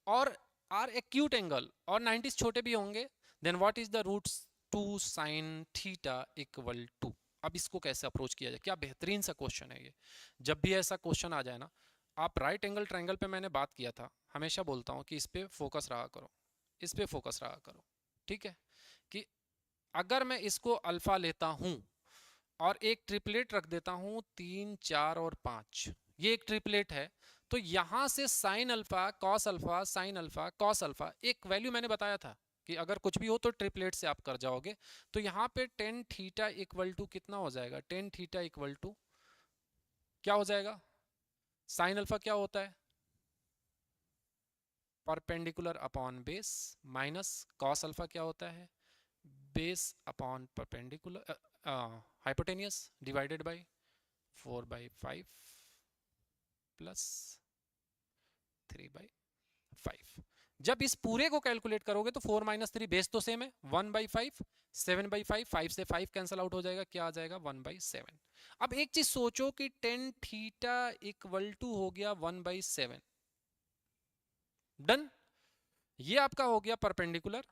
और आर एक्यूट एंगल और 90 छोटे भी होंगे, then what is the roots 2 sine theta equal to. अब इसको कैसे अप्रोच किया जाए, क्या बेहतरीन सा क्वेश्चन है ये। जब भी ऐसा क्वेश्चन आ जाए ना, आप राइट एंगल ट्रायंगल पे मैंने बात किया था, हमेशा बोलता हूँ कि इस पे फोकस रहा करो, इस पे फोकस रहा करो, ठीक है। कि अगर मैं इसको अल्फा लेता हूं और एक ट्रिपलेट रख देता हूं 3 4 और 5, ये एक ट्रिपलेट है, तो यहां से sine alpha cos alpha sine alpha cos alpha, एक वैल्यू मैंने बताया था कि अगर कुछ भी हो तो ट्रिपलेट से आप कर जाओगे। तो यहाँ पे टेन थीटा इक्वल टू कितना हो जाएगा, टेन थीटा इक्वल टू क्या हो जाएगा, साइन अल्फा क्या होता है perpendicular upon base minus cos alpha क्या होता है base upon perpendicular hypotenuse divided by 4/5 plus 3/5। जब इस पूरे को कैलकुलेट करोगे तो 4 माइनस 3 बेस तो सेम है 1/5, 7/5, 5 से 5 कैंसिल आउट हो जाएगा, क्या आ जाएगा 1/7। अब एक चीज सोचो कि टेन थीटा इक्वल टू हो गया 1/7। डन। ये आपका हो गया परपेंडिकुलर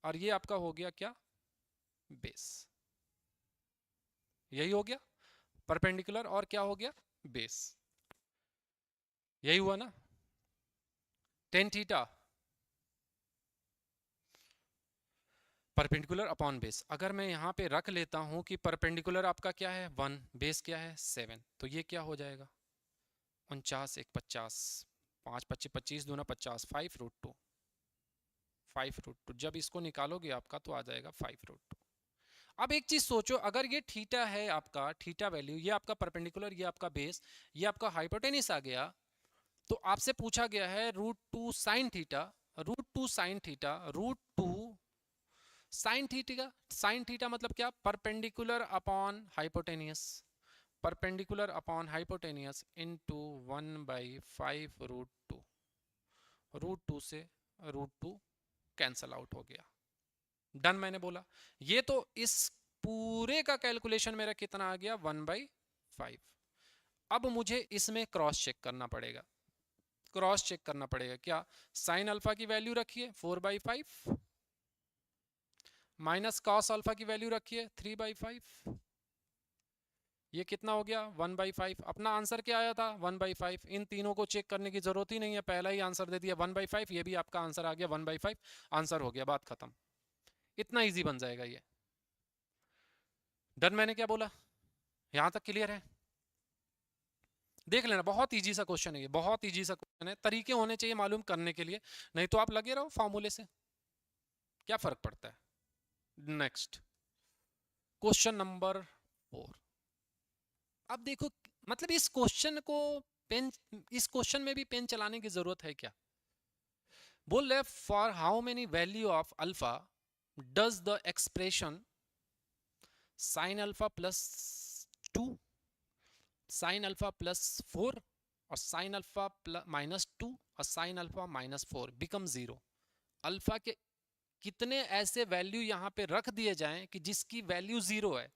और ये आपका हो गया क्या बेस, यही हो गया। परपेंडिकुलर और क्या हो गया, बेस। यही हुआ ना, tan theta perpendicular upon base. अगर मैं यहाँ पे रख लेता हूँ कि परपेंडिकुलर आपका क्या है 1, बेस क्या है 7, तो ये क्या हो जाएगा 49 एक 50, 5 25 25 दूना 50, 5√2, 5√2। जब इसको निकालोगे आपका तो आ जाएगा 5√2। अब एक चीज सोचो, अगर ये थीटा है आपका, थीटा वैल्यू, ये आपका परपेंडिकुलर, ये आपका बेस, ये आपका हाइपोटेनिस आ गया, तो आपसे पूछा गया है √2 sine theta, √2 sine theta, √2 sine theta. Sine theta मतलब क्या, perpendicular upon hypotenuse, perpendicular upon hypotenuse into 1/5√2, √2 से √2 कैंसल आउट हो गया। डन मैंने बोला। ये तो इस पूरे का कैलकुलेशन मेरा कितना आ गया 1/5। अब मुझे इसमें क्रॉस चेक करना पड़ेगा, क्रॉस चेक करना पड़ेगा क्या, साइन अल्फा की वैल्यू रखिए 4/5 माइनस कॉस अल्फा की वैल्यू रखिए 3/5, ये कितना हो गया 1/5। अपना आंसर क्या आया था 1/5। इन तीनों को चेक करने की जरूरत ही नहीं है, पहला ही आंसर दे दिया 1/5, ये भी आपका आंसर आ गया 1/5, आंसर हो गया, बात खत्म। इतना इजी बन जाएगा ये। डन मैंने क्या बोला, यहां तक क्लियर है? देख लेना, बहुत इजी सा क्वेश्चन है ये, बहुत इजी सा क्वेश्चन है, तरीके होने चाहिए मालूम करने के लिए, नहीं तो आप लगे रहो फॉर्मूले से, क्या फर्क पड़ता है। Next question number 4। अब देखो, मतलब इस क्वेश्चन को पेन, इस क्वेश्चन में भी पेन चलाने की जरूरत है क्या। बोल रहे for how many value of alpha does the expression sign alpha plus 2, sign alpha plus 4 और साइन अल्फा -2 और साइन अल्फा -4 बिकम 0। अल्फा के कितने ऐसे वैल्यू यहां पे रख दिए जाएं कि जिसकी वैल्यू 0 है।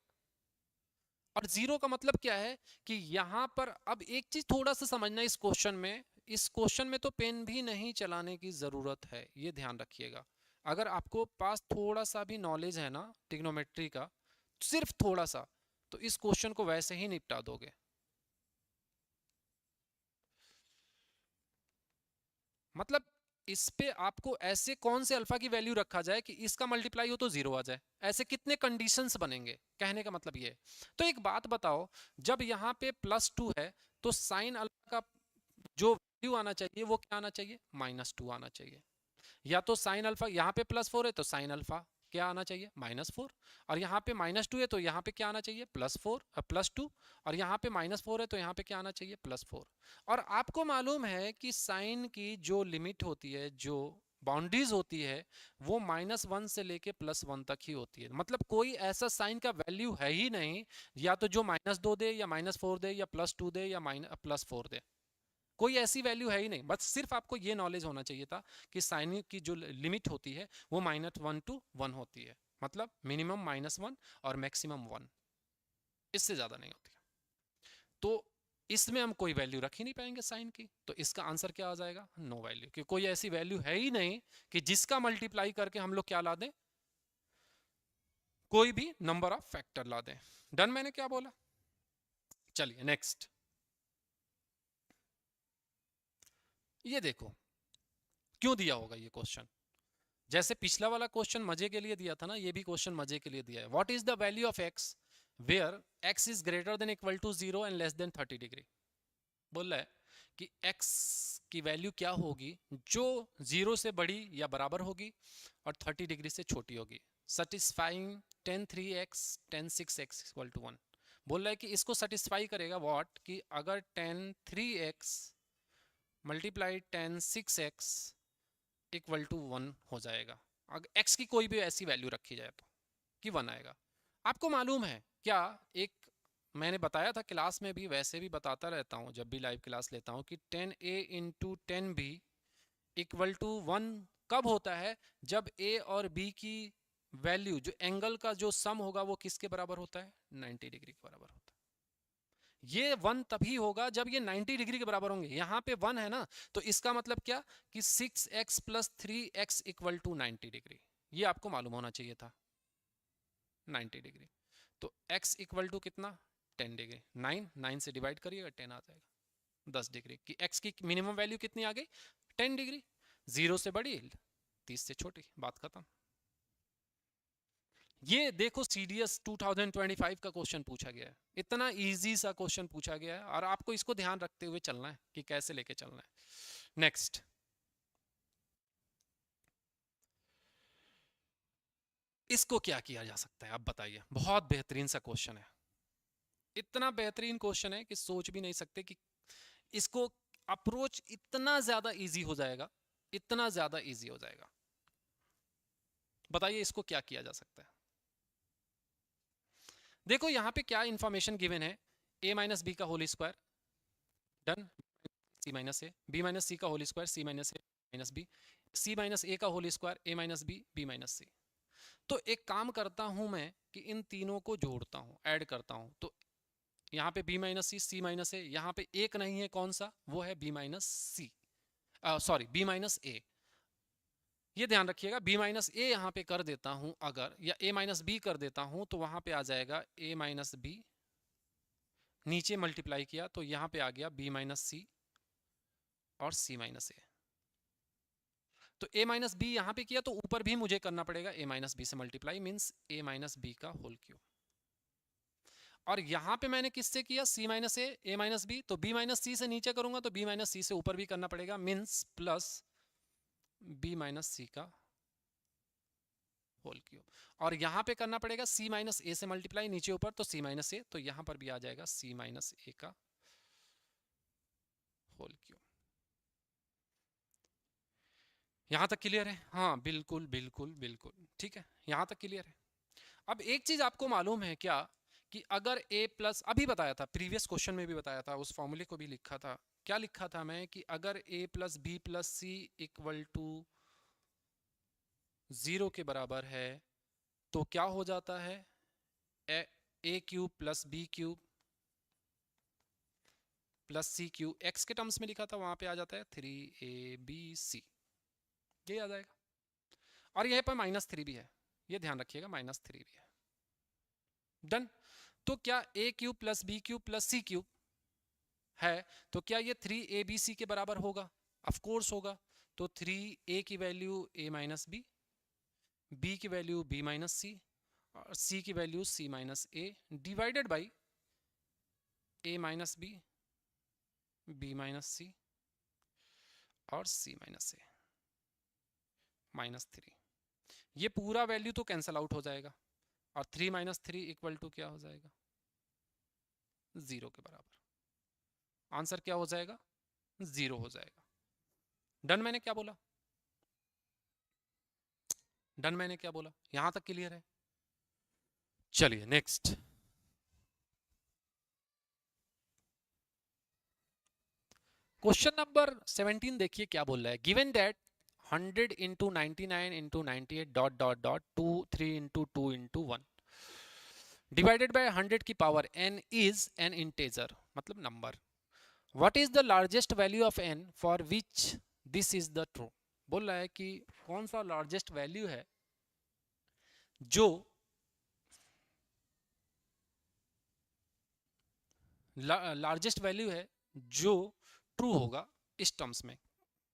और 0 का मतलब क्या है कि यहां पर, अब एक चीज थोड़ा सा समझना इस क्वेश्चन में, इस क्वेश्चन में तो पेन भी नहीं चलाने की जरूरत है, ये ध्यान रखिएगा। अगर आपको पास थोड़ा सा भी नॉलेज है ना ट्रिग्नोमेट्री का, सिर्फ थोड़ा सा, तो इस क्वेश्चन को वैसे ही निपटा दोगे। मतलब इस पे आपको ऐसे कौन से अल्फा की वैल्यू रखा जाए कि इसका मल्टीप्लाई हो तो 0 आ जाए, ऐसे कितने कंडीशंस बनेंगे, कहने का मतलब ये है। तो एक बात बताओ, जब यहाँ पे +2 है तो साइन अल्फा का जो वैल्यू आना चाहिए वो क्या आना चाहिए -2 आना चाहिए। या तो साइन अल्फा, यहाँ पे +4 है तो साइन अल्फा क्या आना चाहिए -4, और यहाँ पे -2 है तो यहाँ पे क्या आना चाहिए +2, और यहाँ पे -4 है तो यहाँ पे क्या आना चाहिए +4। और आपको मालूम है कि साइन की जो लिमिट होती है, जो बाउंड्रीज होती है, वो -1 से लेके +1 तक ही होती है। मतलब कोई ऐसा साइन का वैल्यू है ही नहीं, या तो जो -2 दे या -4 दे या +2 दे या +4 दे, कोई ऐसी वैल्यू है ही नहीं। बस सिर्फ आपको ये नॉलेज होना चाहिए था कि साइन की जो लिमिट होती है वो -1 to 1 होती है, मतलब मिनिमम -1 और मैक्सिमम 1, इससे ज्यादा नहीं होती। तो इसमें हम कोई वैल्यू रख ही नहीं पाएंगे साइन की, तो इसका आंसर क्या आ जाएगा नो वैल्यू, कि कोई ऐसी वैल्यू है ही नहीं कि जिसका मल्टीप्लाई करके हम लोग क्या ला दें, कोई भी नंबर ऑफ फैक्टर ला दें। डन मैंने क्या बोला। चलिए नेक्स्ट, ये देखो क्यों दिया होगा ये क्वेश्चन। जैसे पिछला वाला क्वेश्चन मजे के लिए दिया था ना, ये भी क्वेश्चन मजे के लिए दिया है। What is the value of x where x is greater than equal to 0 and less than 30 degree. बोल रहा है कि एक्स की वैल्यू क्या होगी जो 0 से बड़ी या बराबर होगी और 30 डिग्री से छोटी होगी, satisfying tan 3x tan 6x equal to 1। बोल रहा है कि इसको सेटिस्फाई करेगा व्हाट, कि अगर tan 3x multiply tan 6x equal to 1 हो जाएगा, अगर x की कोई भी ऐसी वैल्यू रखी जाए तो, कि 1 आएगा। आपको मालूम है क्या, एक मैंने बताया था क्लास में भी, वैसे भी बताता रहता हूँ जब भी लाइव क्लास लेता हूँ, कि 10a into 10b equal to 1 कब होता है, जब a और b की वैल्यू, जो एंगल का जो सम होगा वो किसके बराबर होता है 90 डिग्री के बराबर होता है। ये 1 तभी होगा जब ये 90 डिग्री के बराबर होंगे। यहाँ पे 1 है ना, तो इसका मतलब क्या कि 6x plus 3x equal to 90 degree, ये आपको मालूम होना चाहिए था 90 डिग्री। तो x इक्वल टू कितना 10 डिग्री। 9 से डिवाइड करिएगा 10 आ जाएगा 10 डिग्री की। एक्स की मिनिमम वैल्यू कितनी आ गई 10 डिग्री। 0 से बड़ी 30 से छोटी, बात खत्म। ये देखो CDS 2025 का क्वेश्चन पूछा गया है, इतना इजी सा क्वेश्चन पूछा गया है और आपको इसको ध्यान रखते हुए चलना है कि कैसे लेके चलना है। नेक्स्ट, इसको क्या किया जा सकता है आप बताइए। बहुत बेहतरीन सा क्वेश्चन है, इतना बेहतरीन क्वेश्चन है कि सोच भी नहीं सकते कि इसको अप्रोच इतना ज्यादा इजी हो जाएगा, इतना ज्यादा इजी हो जाएगा। बताइए इसको क्या किया जा सकता है। देखो यहां पे क्या इंफॉर्मेशन गिवन है, a माइनस बी का whole square, done, c minus a, b minus c का whole square, c minus a minus b, c minus a का whole square, a minus b, b minus c. तो एक काम करता हूं मैं कि इन तीनों को जोड़ता हूं, ऐड करता हूं। तो यहाँ पे b माइनस सी, c माइनस ए, यहाँ पे एक नहीं है, कौन सा, वो है b माइनस सी, सॉरी b माइनस ए। ये ध्यान रखिएगा, b माइनस ए यहाँ पे कर देता हूं अगर, या a माइनस बी कर देता हूं, तो वहां पे आ जाएगा a माइनस बी, नीचे मल्टीप्लाई किया तो यहाँ पे आ गया b माइनस सी और c माइनस ए। तो a माइनस बी यहाँ पे किया तो ऊपर भी मुझे करना पड़ेगा a माइनस बी से multiply, means a minus b का होल क्यूब। और यहाँ पे मैंने किससे किया, c minus a minus b, तो b माइनस सी से नीचे करूंगा तो b माइनस सी से ऊपर भी करना पड़ेगा, means plus b minus c का होल क्यूब। और यहाँ पे करना पड़ेगा c माइनस ए से मल्टीप्लाई, नीचे ऊपर तो c माइनस ए, तो यहाँ पर भी आ जाएगा c माइनस ए का होल क्यूब। यहाँ तक क्लियर है? हाँ बिल्कुल बिल्कुल बिल्कुल ठीक है, यहाँ तक क्लियर है। अब एक चीज आपको मालूम है क्या, कि अगर a प्लस, अभी बताया था प्रीवियस क्वेश्चन में भी बताया था, उस फॉर्मूले को भी लिखा था, क्या लिखा था मैं, कि अगर a plus b plus c equal to 0 के बराबर है तो क्या हो जाता है, a cube plus b cube plus c cube, x के टर्म्स में लिखा था, वहां पे आ जाता है 3abc, ये आ जाएगा। और यहीं पर -3 भी है, ये ध्यान रखिएगा, -3 भी है। डन। तो क्या a cube plus b cube plus c cube है, तो क्या ये 3abc के बराबर होगा, ऑफ कोर्स होगा। तो 3a की value a minus b, b की वैल्यू b माइनस सी, और c की value c minus a, divided by a minus b, b minus c और c माइनस ए -3। ये पूरा वैल्यू तो कैंसल आउट हो जाएगा, और 3 माइनस 3 इक्वल टू क्या हो जाएगा, 0 के बराबर। आंसर क्या हो जाएगा, 0 हो जाएगा। डन। मैंने क्या बोला, डन मैंने क्या बोला, यहां तक क्लियर है। चलिए नेक्स्ट, क्वेश्चन नंबर 17 देखिए क्या बोल रहा है। Given that 100 into 99 into 98 dot dot dot 2 3 into 2 into 1 divided by 100 की power n is an integer, मतलब number. What is the largest value of n for which this is the true. बोल रहा है कि कौन सा लार्जेस्ट वैल्यू है जो लार्जेस्ट वैल्यू है जो ट्रू होगा इस टर्म्स में,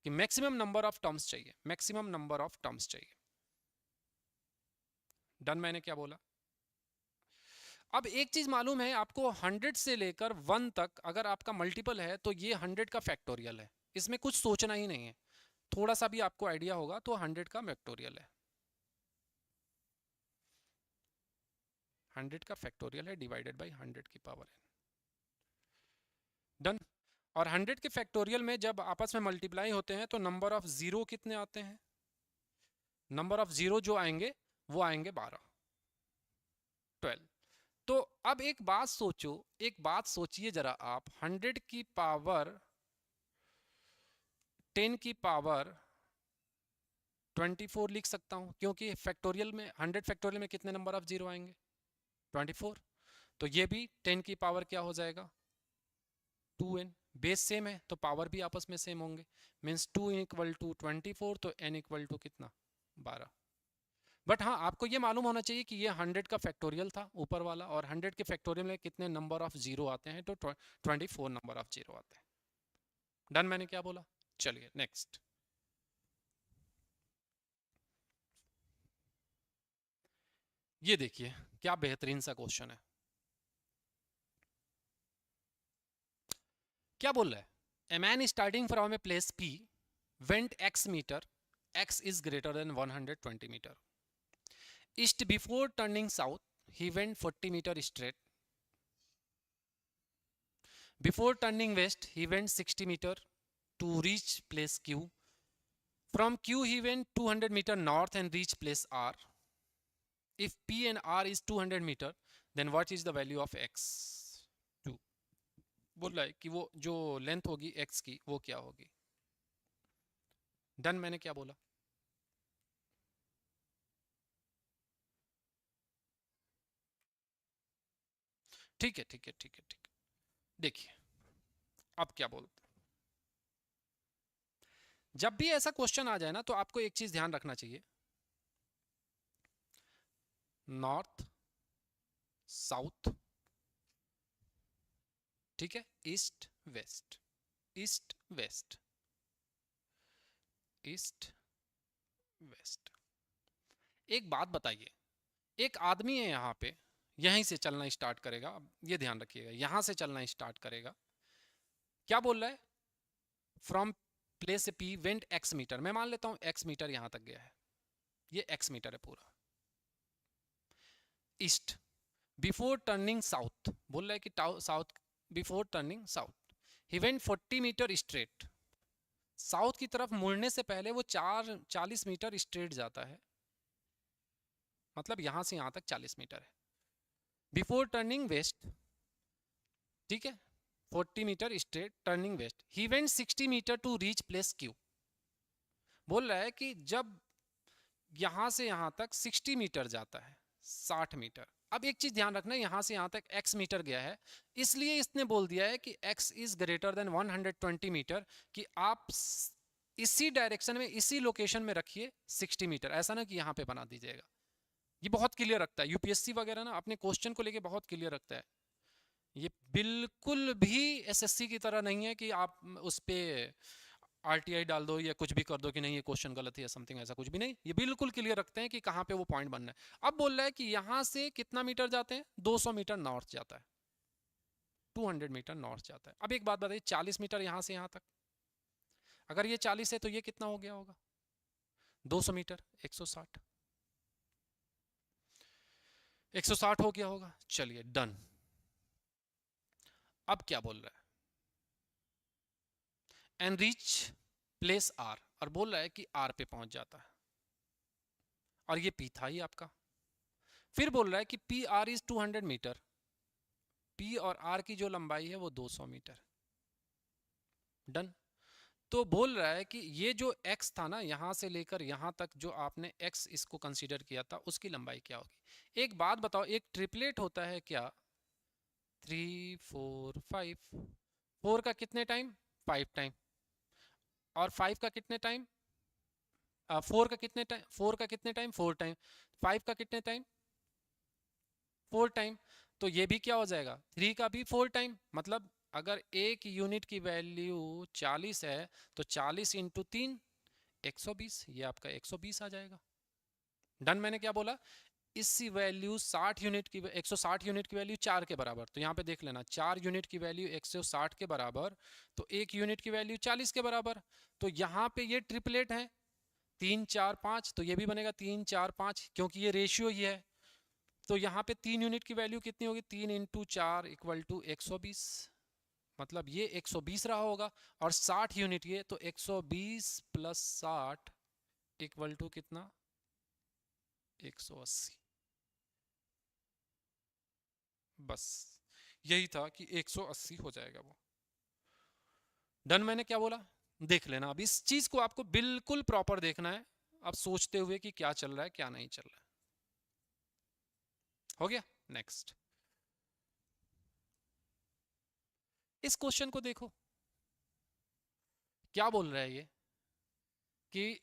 कि मैक्सिमम नंबर ऑफ टर्म्स चाहिए, मैक्सिमम नंबर ऑफ टर्म्स चाहिए। डन। मैंने क्या बोला। अब एक चीज मालूम है आपको, 100 से लेकर 1 तक अगर आपका मल्टीपल है तो ये 100 का फैक्टोरियल है, इसमें कुछ सोचना ही नहीं है। थोड़ा सा भी आपको आइडिया होगा तो 100 का फैक्टोरियल है, 100 का फैक्टोरियल है डिवाइडेड बाई 100 की पावर n। डन। और 100 के फैक्टोरियल में जब आपस में मल्टीप्लाई होते हैं तो नंबर ऑफ जीरो कितने आते हैं, नंबर ऑफ जीरो जो आएंगे वो आएंगे 12, 12। तो अब एक बात सोचो, एक बात सोचिए जरा आप, 100 की पावर 10 की पावर 24 लिख सकता हूं, क्योंकि फैक्टोरियल में 100 फैक्टोरियल में कितने नंबर ऑफ जीरो आएंगे, 24। तो ये भी 10 की पावर क्या हो जाएगा, 2n। बेस सेम है तो पावर भी आपस में सेम होंगे, मीन्स 2 इक्वल टू 24, तो n इक्वल टू कितना, 12। बट हाँ, आपको ये मालूम होना चाहिए कि ये 100 का फैक्टोरियल था ऊपर वाला, और 100 के फैक्टोरियल में कितने नंबर ऑफ जीरो आते हैं, तो 24 नंबर ऑफ जीरो आते हैं। डन मैंने क्या बोला? चलिए नेक्स्ट। ये देखिए क्या बेहतरीन सा क्वेश्चन है। क्या बोल रहा है? A man starting from a place p went x metre, x is greater than 120 meter. East before turning south, he went 40 meter straight. Before turning west, he went 60 meter to reach place Q. From Q, he went 200 meter north and reached place R. If P and R is 200 meter, then what is the value of x? 2. बोल रहा है कि वो जो length होगी x की वो क्या होगी। डन मैंने क्या बोला? ठीक है ठीक है ठीक है ठीक है। देखिए अब क्या बोलते हैं। जब भी ऐसा क्वेश्चन आ जाए ना, तो आपको एक चीज ध्यान रखना चाहिए, नॉर्थ साउथ, ठीक है, east west, east west, east west. एक बात बताइए, एक आदमी है यहाँ पे, यहीं से चलना स्टार्ट करेगा, अब ये ध्यान रखिएगा, यहां से चलना स्टार्ट करेगा। क्या बोल रहा है? From place p went x metre, मैं मान लेता हूं एक्स मीटर यहां तक गया है, ये एक्स मीटर है पूरा। ईस्ट बिफोर टर्निंग साउथ, बोल रहा है कि south, before turning south he went 40 metre straight, south की तरफ मुड़ने से पहले वो 40 मीटर स्ट्रेट जाता है, मतलब यहां से यहां तक 40 मीटर है। बिफोर टर्निंग वेस्ट, ठीक है, 40 metre straight turning west, he went 60 metre to reach place q. बोल रहा है कि जब यहां से यहां तक 60 मीटर जाता है, 60 मीटर। अब एक चीज ध्यान रखना, यहां से यहां तक x मीटर गया है, इसलिए इसने बोल दिया है कि x is greater than 120 metre, कि आप इसी डायरेक्शन में इसी लोकेशन में रखिए 60 मीटर, ऐसा ना कि यहां पे बना दीजिएगा। ये बहुत क्लियर रखता है, यूपीएससी वगैरह ना अपने क्वेश्चन को लेके बहुत क्लियर रखता है। ये बिल्कुल भी एसएससी की तरह नहीं है कि आप उस पे आरटीआई डाल दो या कुछ भी कर दो कि नहीं ये क्वेश्चन गलत है या समथिंग, ऐसा कुछ भी नहीं। ये बिल्कुल क्लियर रखते हैं कि कहाँ पे वो पॉइंट बनना है। अब बोल रहा है कि यहाँ से कितना मीटर जाते हैं, 200 मीटर नॉर्थ जाता है, 200 मीटर नॉर्थ जाता है। अब एक बात बताइए, 40 मीटर यहाँ से यहाँ तक, अगर ये 40 है तो ये कितना हो गया होगा, 200 मीटर 160, 160 हो गया होगा। चलिए डन। अब क्या बोल रहा है? एंड रीच प्लेस आर, और बोल रहा है कि आर पे पहुंच जाता है, और ये पी था ही आपका। फिर बोल रहा है कि p r is 200 metre, p और आर की जो लंबाई है वो 200 मीटर। डन। तो बोल रहा है कि ये जो x था ना, यहां से लेकर यहां तक जो आपने x इसको कंसीडर किया था, उसकी लंबाई क्या होगी। एक बात बताओ, एक ट्रिपलेट होता है क्या, 3 4 5, 4 का कितने टाइम, 5 टाइम, और 5 का कितने टाइम, 4 का कितने टाइम, 4 का कितने टाइम, 4 टाइम, 5 का कितने टाइम, 4 टाइम। तो ये भी क्या हो जाएगा, 3 का भी 4 टाइम। मतलब अगर एक यूनिट की वैल्यू 40 है, तो 40 इंटू 3 120, ये आपका 120 आ जाएगा। डन मैंने क्या बोला, इसी वैल्यू 60 यूनिट की, 160 यूनिट की वैल्यू 4 के बराबर, तो यहाँ पे देख लेना 4 यूनिट की वैल्यू 160 के बराबर, तो 1 यूनिट की वैल्यू 40 के बराबर। तो यहाँ पे ये ट्रिपलेट है 3 4 5, तो ये भी बनेगा 3 4 5, क्योंकि ये रेशियो ही है। तो यहाँ पे 3 यूनिट की वैल्यू कितनी होगी, 3 इंटू 4 इक्वल टू 120, मतलब ये 120 रहा होगा। और 60 यूनिट ये, तो 120 प्लस 60 इक्वल टू कितना, 180। बस यही था कि 180 हो जाएगा वो। डन मैंने क्या बोला, देख लेना। अब इस चीज को आपको बिल्कुल प्रॉपर देखना है, अब सोचते हुए कि क्या चल रहा है क्या नहीं चल रहा है। हो गया। नेक्स्ट, इस क्वेश्चन को देखो, क्या बोल रहा है ये कि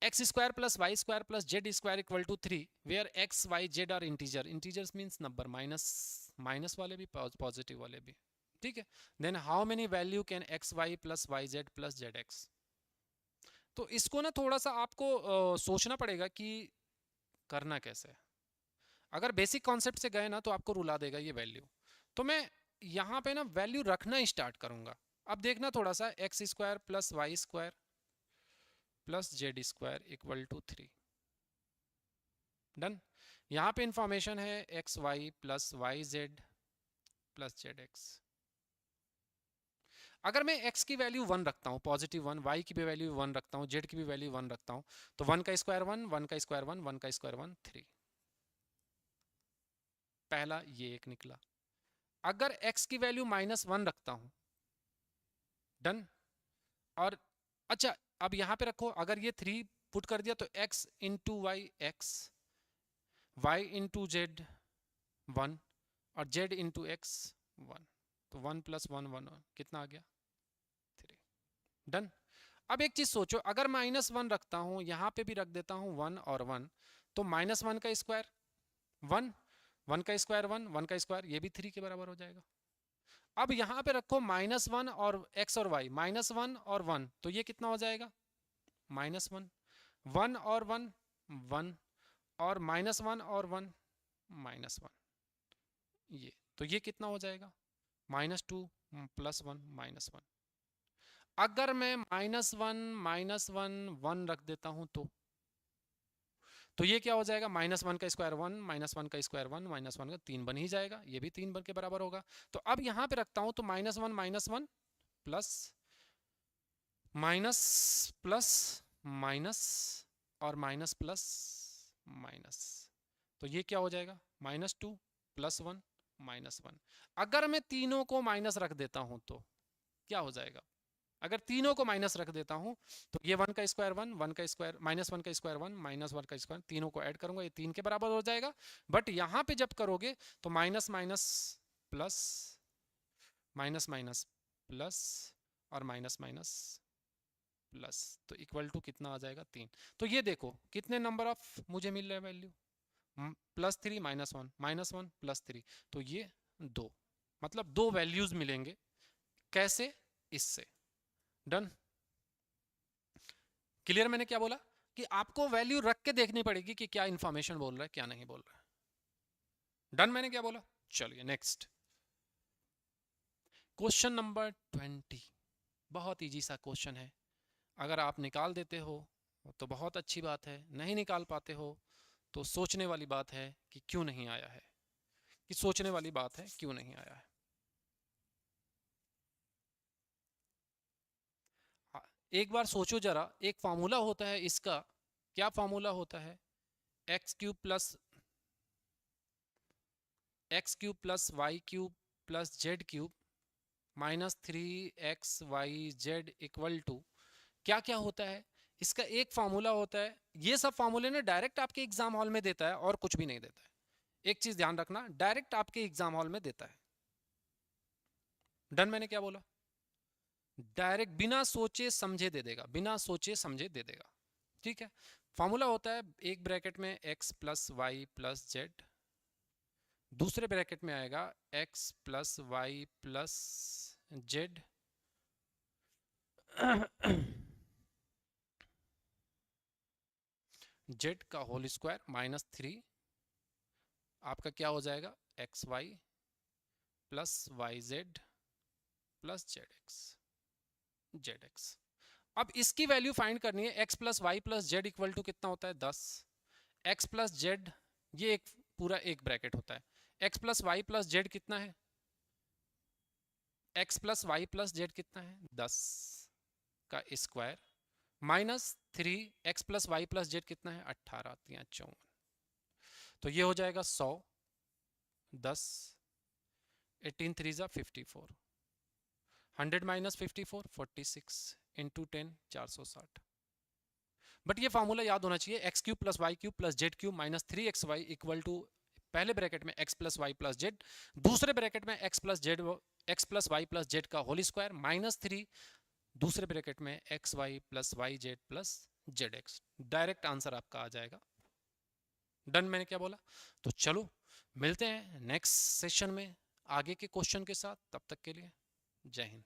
x square plus y square plus z square equal to 3 where x y z are integer, integers means number, minus minus वाले भी पॉजिटिव वाले भी, ठीक है। Then how many value can x y plus y z plus z x. तो इसको ना थोड़ा सा आपको सोचना पड़ेगा कि करना कैसे है। अगर बेसिक कॉन्सेप्ट से गए ना तो आपको रुला देगा ये वैल्यू। तो मैं यहाँ पे ना वैल्यू रखना स्टार्ट करूंगा। अब देखना थोड़ा सा, x square plus y square plus z square equal to 3, done. यहाँ पे इंफॉर्मेशन है x y plus y z plus z x. अगर मैं x की वैल्यू 1 रखता हूँ, पॉजिटिव 1, y की भी वैल्यू 1 रखता हूँ, z की भी वैल्यू 1 रखता हूँ, तो 1 का स्क्वायर 1, 1 का स्क्वायर 1, 1 का स्क्वायर 1, 3। पहला ये एक निकला। अगर x की वैल्यू -1 रखता हूँ, डन। और अच्छा, अब यहाँ पे रखो, अगर ये 3 पुट कर दिया तो x into y x, y into z 1 और z इंटू एक्स 1, तो 1 + 1 1 कितना आ गया 3, डन। अब एक चीज सोचो, अगर -1 रखता हूं, यहां पे भी रख देता हूं 1 और 1, तो -1 का स्क्वायर 1, 1 का स्क्वायर 1, 1 का स्क्वायर, ये भी 3 के बराबर हो जाएगा। अब यहां पे रखो -1 और x और y, -1 और 1, तो ये कितना हो जाएगा -1, 1 और 1 1, और -1 और 1 -1, ये तो ये कितना हो जाएगा -2 + 1 -1। अगर मैं -1 1 रख देता हूं तो ये क्या हो जाएगा, -1 का स्क्वायर 1, -1 का स्क्वायर 1, -1 का 3 बन ही जाएगा, ये भी 3 बन के बराबर होगा। तो अब यहां पे रखता हूं तो -1 प्लस माइनस प्लस माइनस और माइनस प्लस माइनस, तो ये क्या हो जाएगा -2 + 1 -1। अगर मैं तीनों को माइनस रख देता हूं तो क्या हो जाएगा, अगर तीनों को माइनस रख देता हूं तो ये 1 का स्क्वायर 1, 1 का स्क्वायर -1 का स्क्वायर 1, -1 का स्क्वायर, तीनों को ऐड करूंगा, ये 3 के बराबर हो जाएगा। बट यहां पे जब करोगे तो minus minus plus, minus minus plus और माइनस माइनस प्लस, तो इक्वल टू कितना आ जाएगा 3। तो ये देखो कितने नंबर ऑफ मुझे मिल रहे हैं वैल्यू, +3 -1 -1 +3, तो ये 2, मतलब 2 वैल्यूज मिलेंगे। कैसे, इससे, डन। क्लियर मैंने क्या बोला कि आपको वैल्यू रख के देखनी पड़ेगी कि क्या इंफॉर्मेशन बोल रहा है क्या नहीं बोल रहा है, डन। मैंने क्या बोला, चलिए नेक्स्ट क्वेश्चन नंबर 20। बहुत इजी सा क्वेश्चन है, अगर आप निकाल देते हो तो बहुत अच्छी बात है, नहीं निकाल पाते हो तो सोचने वाली बात है कि क्यों नहीं आया है, कि सोचने वाली बात है क्यों नहीं आया है। एक बार सोचो जरा, एक फार्मूला होता है इसका, क्या फार्मूला होता है, x³ + y³ + z³ -3xyz equal to, क्या क्या होता है इसका एक फार्मूला होता है। ये सब फार्मूले ना डायरेक्ट आपके एग्जाम हॉल में देता है और कुछ भी नहीं देता है। एक चीज ध्यान रखना, डायरेक्ट आपके एग्जाम हॉल में देता है, डन। मैंने क्या बोला, डायरेक्ट बिना सोचे समझे दे देगा, बिना सोचे समझे दे देगा, ठीक है। फार्मूला होता है एक ब्रैकेट में x + y + z, दूसरे ब्रैकेट में आएगा x + y + z z का होल स्क्वायर -3, आपका क्या हो जाएगा xy + yz + zx। अब इसकी वैल्यू फाइंड करनी है, x + y + z equal to कितना होता है 10, x + z, ये एक पूरा एक ब्रैकेट होता है, x + y + z कितना है, x + y + z कितना है 10 का स्क्वायर -3 x + y + z कितना है 18, 3 54, तो ये हो जाएगा 100, 10 18 3 54, 100 - 54 46 इंटू 10 460। बट ये फार्मूला याद होना चाहिए, x³ + y³ + z³ -3xy equal to, पहले ब्रैकेट में x + y + z, दूसरे ब्रैकेट में x + y + z का होल स्क्वायर -3, दूसरे ब्रैकेट में xy + yz + ZX। Direct answer आपका आ जाएगा। डन मैंने क्या बोला? तो चलो मिलते हैं नेक्स्ट सेशन में आगे के क्वेश्चन के साथ। तब तक के लिए जय हिंद।